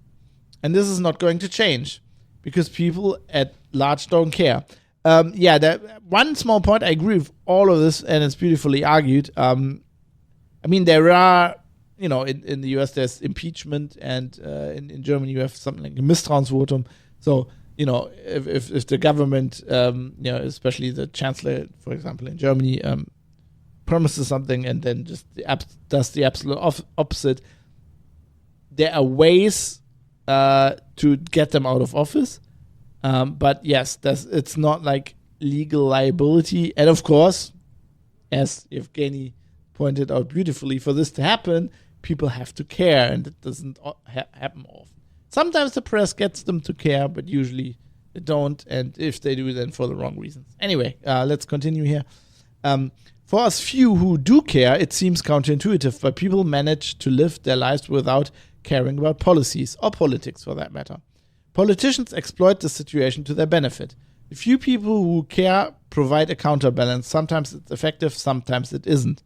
And this is not going to change because people at large don't care. That one small point, I agree with all of this, and it's beautifully argued. There are, in the US, there's impeachment, and in Germany, you have something like a Misstrauensvotum. So, if the government, especially the chancellor, for example, in Germany, promises something and then just does the absolute opposite, there are ways to get them out of office. But yes, it's not like legal liability. And of course, as Evgeny pointed out beautifully, for this to happen, people have to care, and it doesn't happen often. Sometimes the press gets them to care, but usually they don't, and if they do, then for the wrong reasons. Anyway, let's continue here. For us few who do care, it seems counterintuitive, but people manage to live their lives without caring about policies, or politics for that matter. Politicians exploit the situation to their benefit. The few people who care provide a counterbalance. Sometimes it's effective, sometimes it isn't.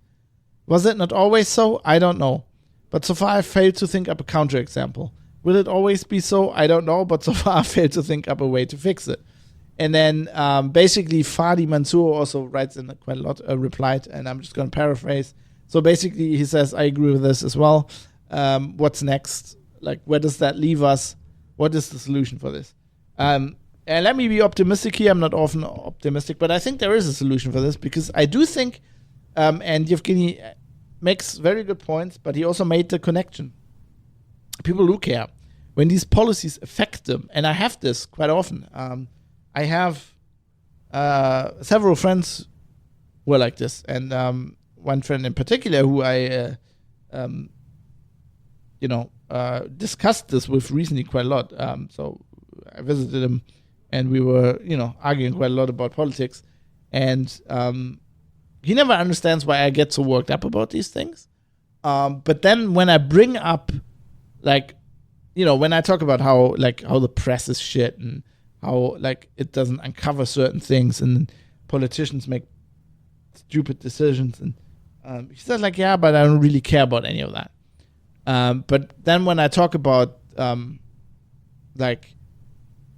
Was it not always so? I don't know. But so far I've failed to think up a counterexample. Will it always be so? I don't know, but so far I've failed to think up a way to fix it. And then basically Fadi Mansour also writes in quite a lot, replied, and I'm just going to paraphrase. So basically he says, I agree with this as well. What's next? Like, where does that leave us? What is the solution for this? And let me be optimistic here. I'm not often optimistic, but I think there is a solution for this, because I do think, and Yevgeny makes very good points, but he also made the connection. People do care when these policies affect them, and I have this quite often. I have several friends who are like this, and one friend in particular who I, discussed this with recently quite a lot. So I visited him, and we were, arguing quite a lot about politics, and he never understands why I get so worked up about these things. But then when I bring up, when I talk about how the press is shit and how it doesn't uncover certain things and politicians make stupid decisions, and he says yeah, but I don't really care about any of that. But then when I talk about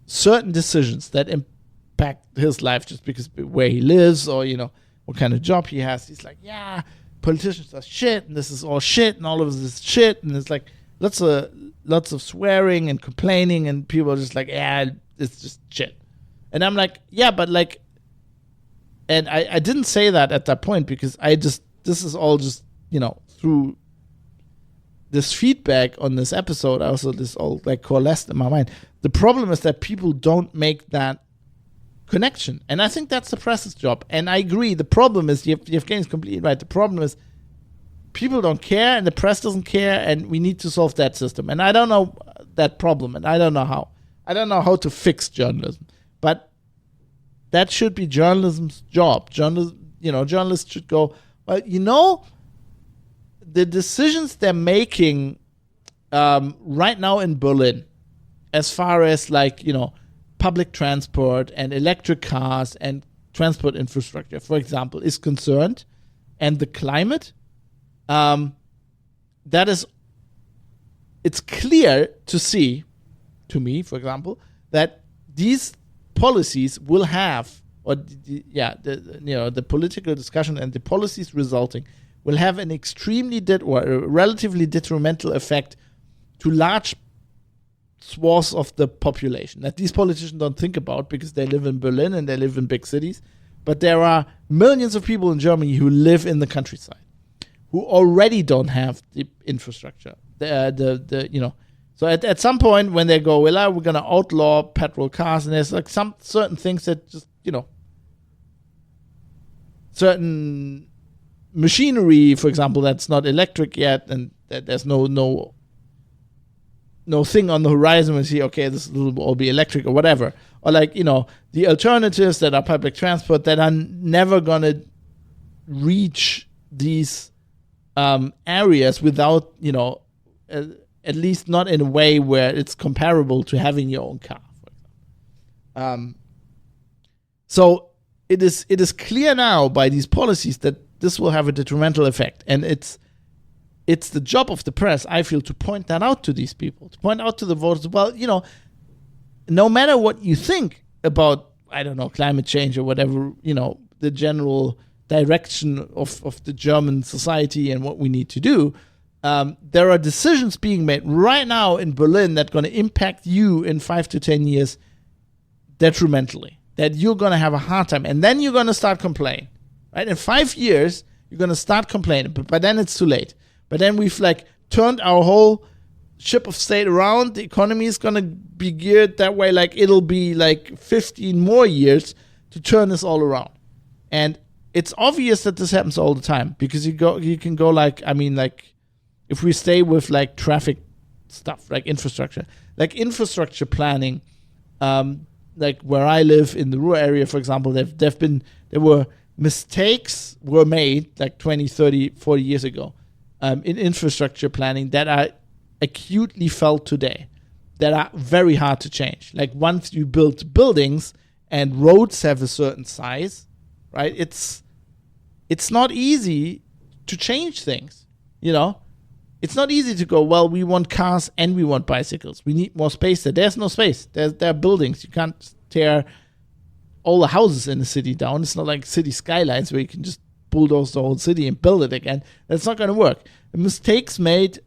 certain decisions that impact his life just because where he lives or what kind of job he has, he's like, yeah, politicians are shit and this is all shit and all of this is shit, and it's like lots of swearing and complaining, and people are just like, yeah, it's just shit. And I'm like, yeah, but and I didn't say that at that point, because this is all just through this feedback on this episode, this all coalesced in my mind. The problem is that people don't make that connection, and I think that's the press's job. And I agree, the problem is, Yevgeny's completely right, the problem is people don't care and the press doesn't care, and we need to solve that system. And I don't know that problem, and I don't know how to fix journalism, but that should be journalism's job. Journalists should go, well, the decisions they're making right now in Berlin, as far as public transport and electric cars and transport infrastructure, for example, is concerned, and the climate, it's clear to see, to me, for example, that these policies will have, the political discussion and the policies resulting will have an extremely relatively detrimental effect to large swaths of the population that these politicians don't think about because they live in Berlin and they live in big cities. But there are millions of people in Germany who live in the countryside, who already don't have the infrastructure. So at some point when they go, well, we're going to outlaw petrol cars, and there's some certain things that just, certain machinery, for example, that's not electric yet, and that there's no thing on the horizon and see, okay, this will all be electric or whatever. Or like, the alternatives that are public transport that are never going to reach these areas without, at least not in a way where it's comparable to having your own car. So it is clear now by these policies that this will have a detrimental effect. And it's the job of the press, I feel, to point that out to these people, to point out to the voters, well, no matter what you think about, I don't know, climate change or whatever, the general direction of the German society and what we need to do, there are decisions being made right now in Berlin that are going to impact you in 5 to 10 years detrimentally, that you're going to have a hard time. And then you're going to start complaining, right? In 5 years, you're going to start complaining, but by then it's too late. But then we've turned our whole ship of state around. The economy is going to be geared that way. It'll be 15 more years to turn this all around. And it's obvious that this happens all the time because you can go if we stay with traffic stuff, infrastructure planning, where I live in the rural area, for example, there were mistakes were made 20, 30, 40 years ago in infrastructure planning that are acutely felt today, that are very hard to change. Once you build buildings and roads have a certain size, right? It's not easy to change things, It's not easy to go, well, we want cars and we want bicycles. We need more space there. There's no space. There are buildings. You can't tear all the houses in the city down. It's not like city skylines where you can just bulldoze the whole city and build it again. That's not going to work. The mistakes made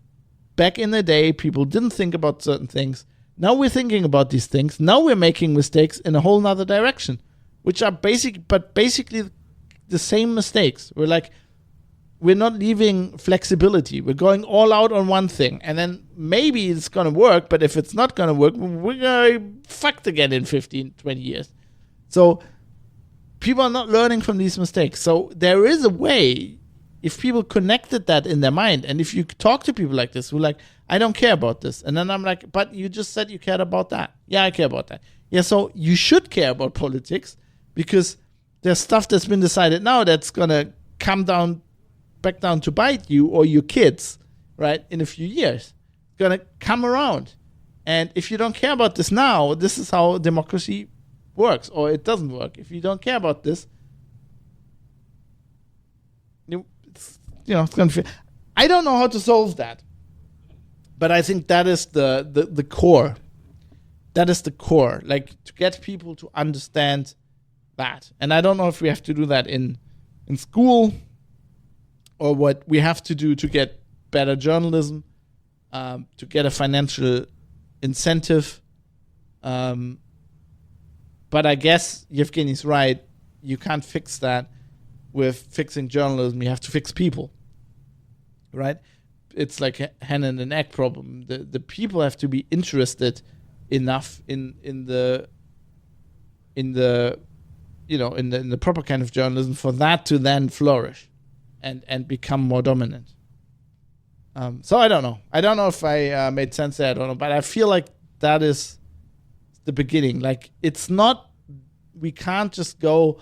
back in the day, people didn't think about certain things. Now we're thinking about these things. Now we're making mistakes in a whole nother direction, which are basically the same mistakes. We're not leaving flexibility. We're going all out on one thing. And then maybe it's going to work, but if it's not going to work, we're going to be fucked again in 15, 20 years. So people are not learning from these mistakes. So there is a way, if people connected that in their mind, and if you talk to people like this, who are I don't care about this. And then I'm but you just said you cared about that. Yeah, I care about that. Yeah, so you should care about politics because there's stuff that's been decided now that's going to come back down to bite you or your kids, right, in a few years. It's going to come around. And if you don't care about this now, this is how democracy works, or it doesn't work. If you don't care about this, it's going to feel... I don't know how to solve that. But I think that is the core. That is the core. To get people to understand that. And I don't know if we have to do that in school, or what we have to do to get better journalism, to get a financial incentive. But I guess Yevgeny's right. You can't fix that with fixing journalism. You have to fix people, right? It's like a hen and an egg problem. The people have to be interested enough in the proper kind of journalism for that to then flourish and become more dominant. So I don't know. I don't know if I made sense there. I don't know. But I feel like that is the beginning. It's not, we can't just go,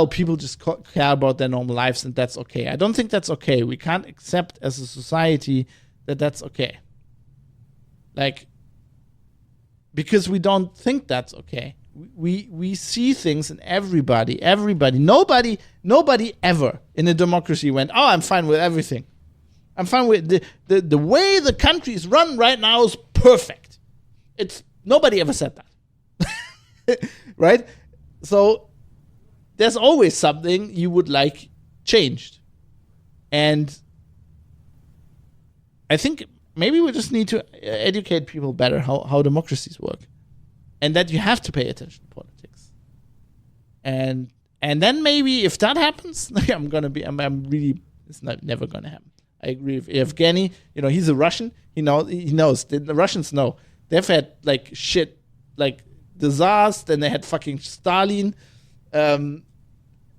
people just care about their normal lives and that's okay. I don't think that's okay. We can't accept as a society that that's okay. Because we don't think that's okay. We see things in everybody. Nobody ever in a democracy went, oh, I'm fine with everything. I'm fine with the way the country is run right now is perfect. Nobody ever said that. Right? So there's always something you would like changed. And I think maybe we just need to educate people better how democracies work. And that you have to pay attention to politics. And then maybe if that happens, I'm really, it's never going to happen. I agree with Evgeny. He's a Russian. He knows. The Russians know. They've had shit, disasters. Then they had fucking Stalin. Then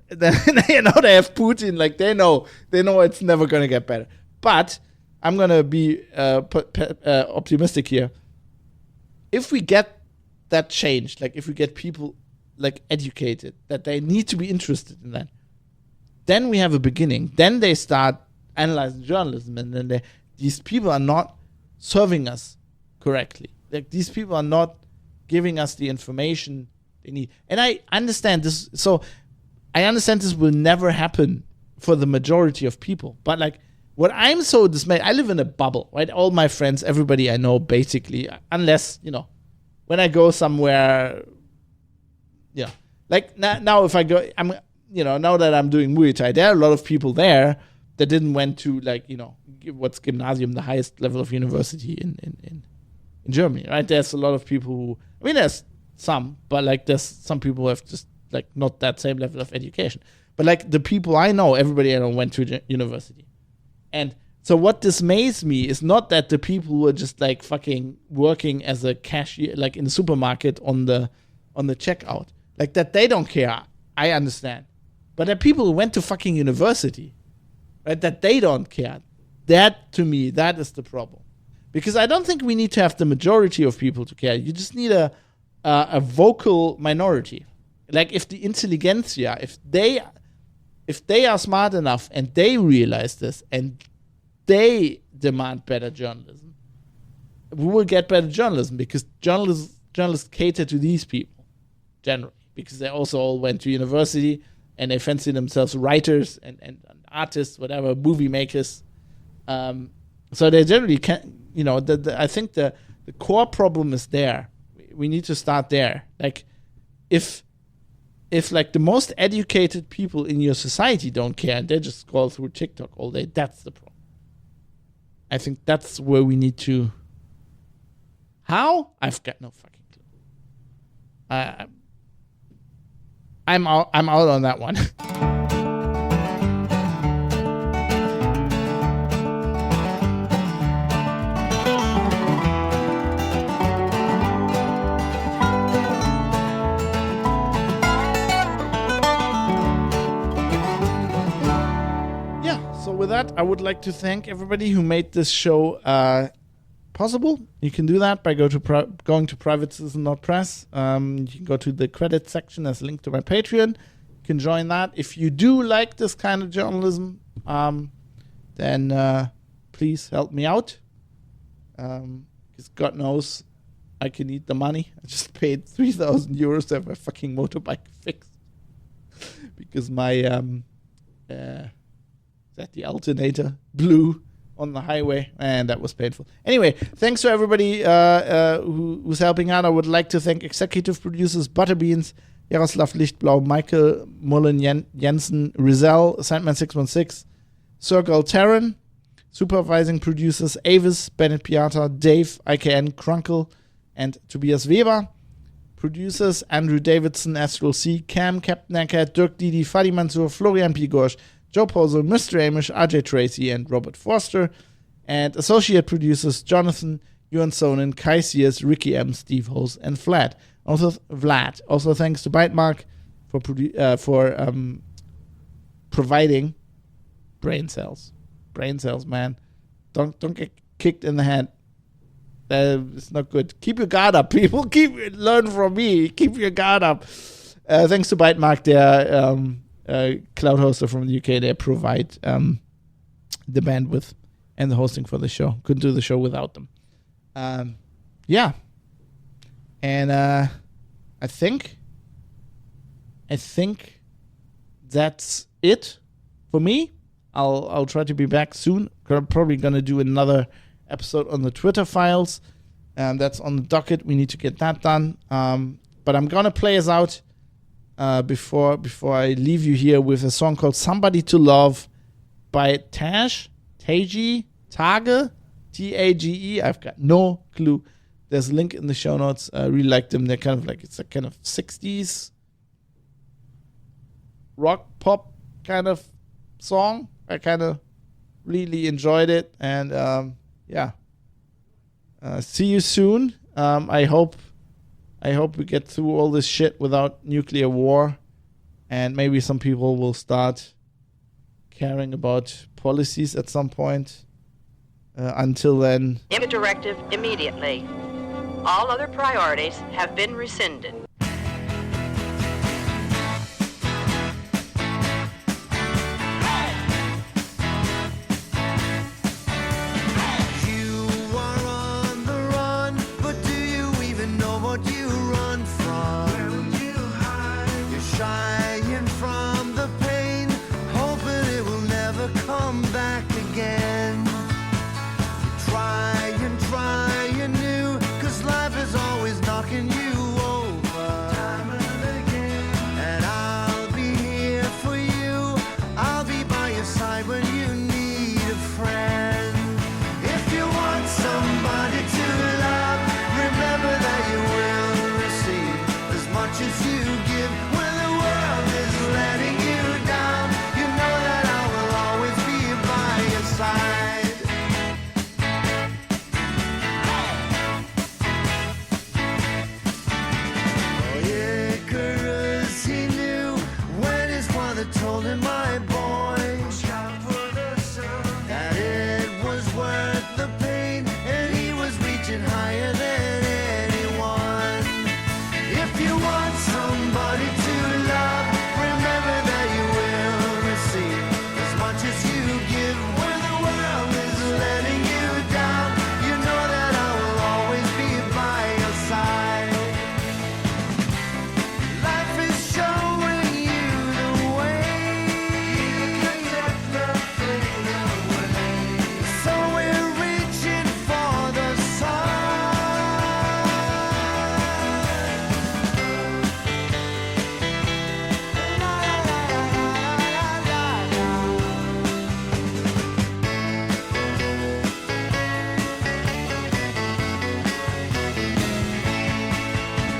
they have Putin. They know it's never going to get better. But I'm gonna be optimistic here. If we get that change, like if we get people like educated that they need to be interested in that, then we have a beginning. Then they start analyzing journalism, and then these people are not serving us correctly. Like these people are not giving us the information they need. And I understand this. So I understand this will never happen for the majority of people. But like what I'm so dismayed, I live in a bubble, right? All my friends, everybody I know, basically, unless, when I go somewhere, like now if I go, now that I'm doing Muay Thai, there are a lot of people there that didn't went to what's Gymnasium, the highest level of university in Germany, right? There's a lot of people who, there's some, but like there's some people who have just like not that same level of education. But like the people I know, everybody I know went to university. And so what dismays me is not that the people who are just like fucking working as a cashier, like in the supermarket on the checkout, like that they don't care. I understand. But the people who went to fucking university, right, that they don't care. That, to me, that is the problem. Because I don't think we need to have the majority of people to care. You just need a vocal minority. Like if the intelligentsia, if they are smart enough and they realize this and they demand better journalism, we will get better journalism, because journalists cater to these people generally, because they also all went to university and they fancy themselves writers and artists, whatever, movie makers. So they generally can, I think the core problem is there. We need to start there. Like if like the most educated people in your society don't care and they just scroll through TikTok all day, that's the problem. I think that's where we need to. How? I've got no fucking clue. I'm out on that one. With that, I would like to thank everybody who made this show possible. You can do that by going to privatecitizen.press. You can go to the credits section. There's a link to my Patreon. You can join that. If you do like this kind of journalism, then please help me out. Because God knows I can eat the money. I just paid 3,000 euros to have my fucking motorbike fixed. Because my that the alternator blew on the highway, and that was painful. Anyway, thanks to everybody who's helping out. I would like to thank executive producers Butterbeans, Jaroslav Lichtblau, Michael Mullen, Jensen, Rizal, Sandman616, Circle Terran, supervising producers Avis, Bennett Piata, Dave, IKN, Crunkle, and Tobias Weber. Producers Andrew Davidson, Astral C, Cam, Captain Eckert, Dirk Didi, Fadi Mansour, Florian Pigorsch, Joe Pozo, Mr. Amish, RJ Tracy, and Robert Forster. And associate producers Jonathan, Johan Sonen, Kai Sears, Ricky M, Steve Hose, and Vlad. Also thanks to Bytemark for providing brain cells. Brain cells, man. Don't get kicked in the head. It's not good. Keep your guard up, people. Learn from me. Keep your guard up. Thanks to Bytemark, their cloud hoster from the UK. They provide the bandwidth and the hosting for the show. Couldn't do the show without them. Yeah. And I think that's it for me. I'll try to be back soon. I'm probably gonna do another episode on the Twitter files. That's on the docket. We need to get that done. But I'm gonna play us out before I leave you here with a song called "Somebody to Love" by Tage, Tage, T-A-G-E. I've got no clue. There's a link in the show notes. I really like them. They're kind of like, it's a kind of 60s rock pop kind of song. I kind of really enjoyed it. And yeah. See you soon. I hope we get through all this shit without nuclear war. And maybe some people will start caring about policies at some point. Until then, Immediate directive immediately. All other priorities have been rescinded. You are on the run, but do you even know what you run from? Where would you hide? You're shying from the pain, hoping it will never come back again. Trying new, 'cause life is always knocking you over. Time and again. And I'll be here for you, I'll be by your side when you need a friend. If you want somebody to love, remember that you will receive as much as you give. When the world is letting you down, you know that I will always be by your side. Told him, my boy, that it was worth the pain, and he was reaching higher than anyone. If you want somebody to love, remember that you will receive as much as you give. When the world is letting you down, you know that I will always be by your side. Life is showing you the way. So we're reaching for the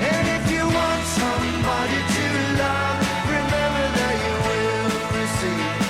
And if you want somebody to love, remember that you will receive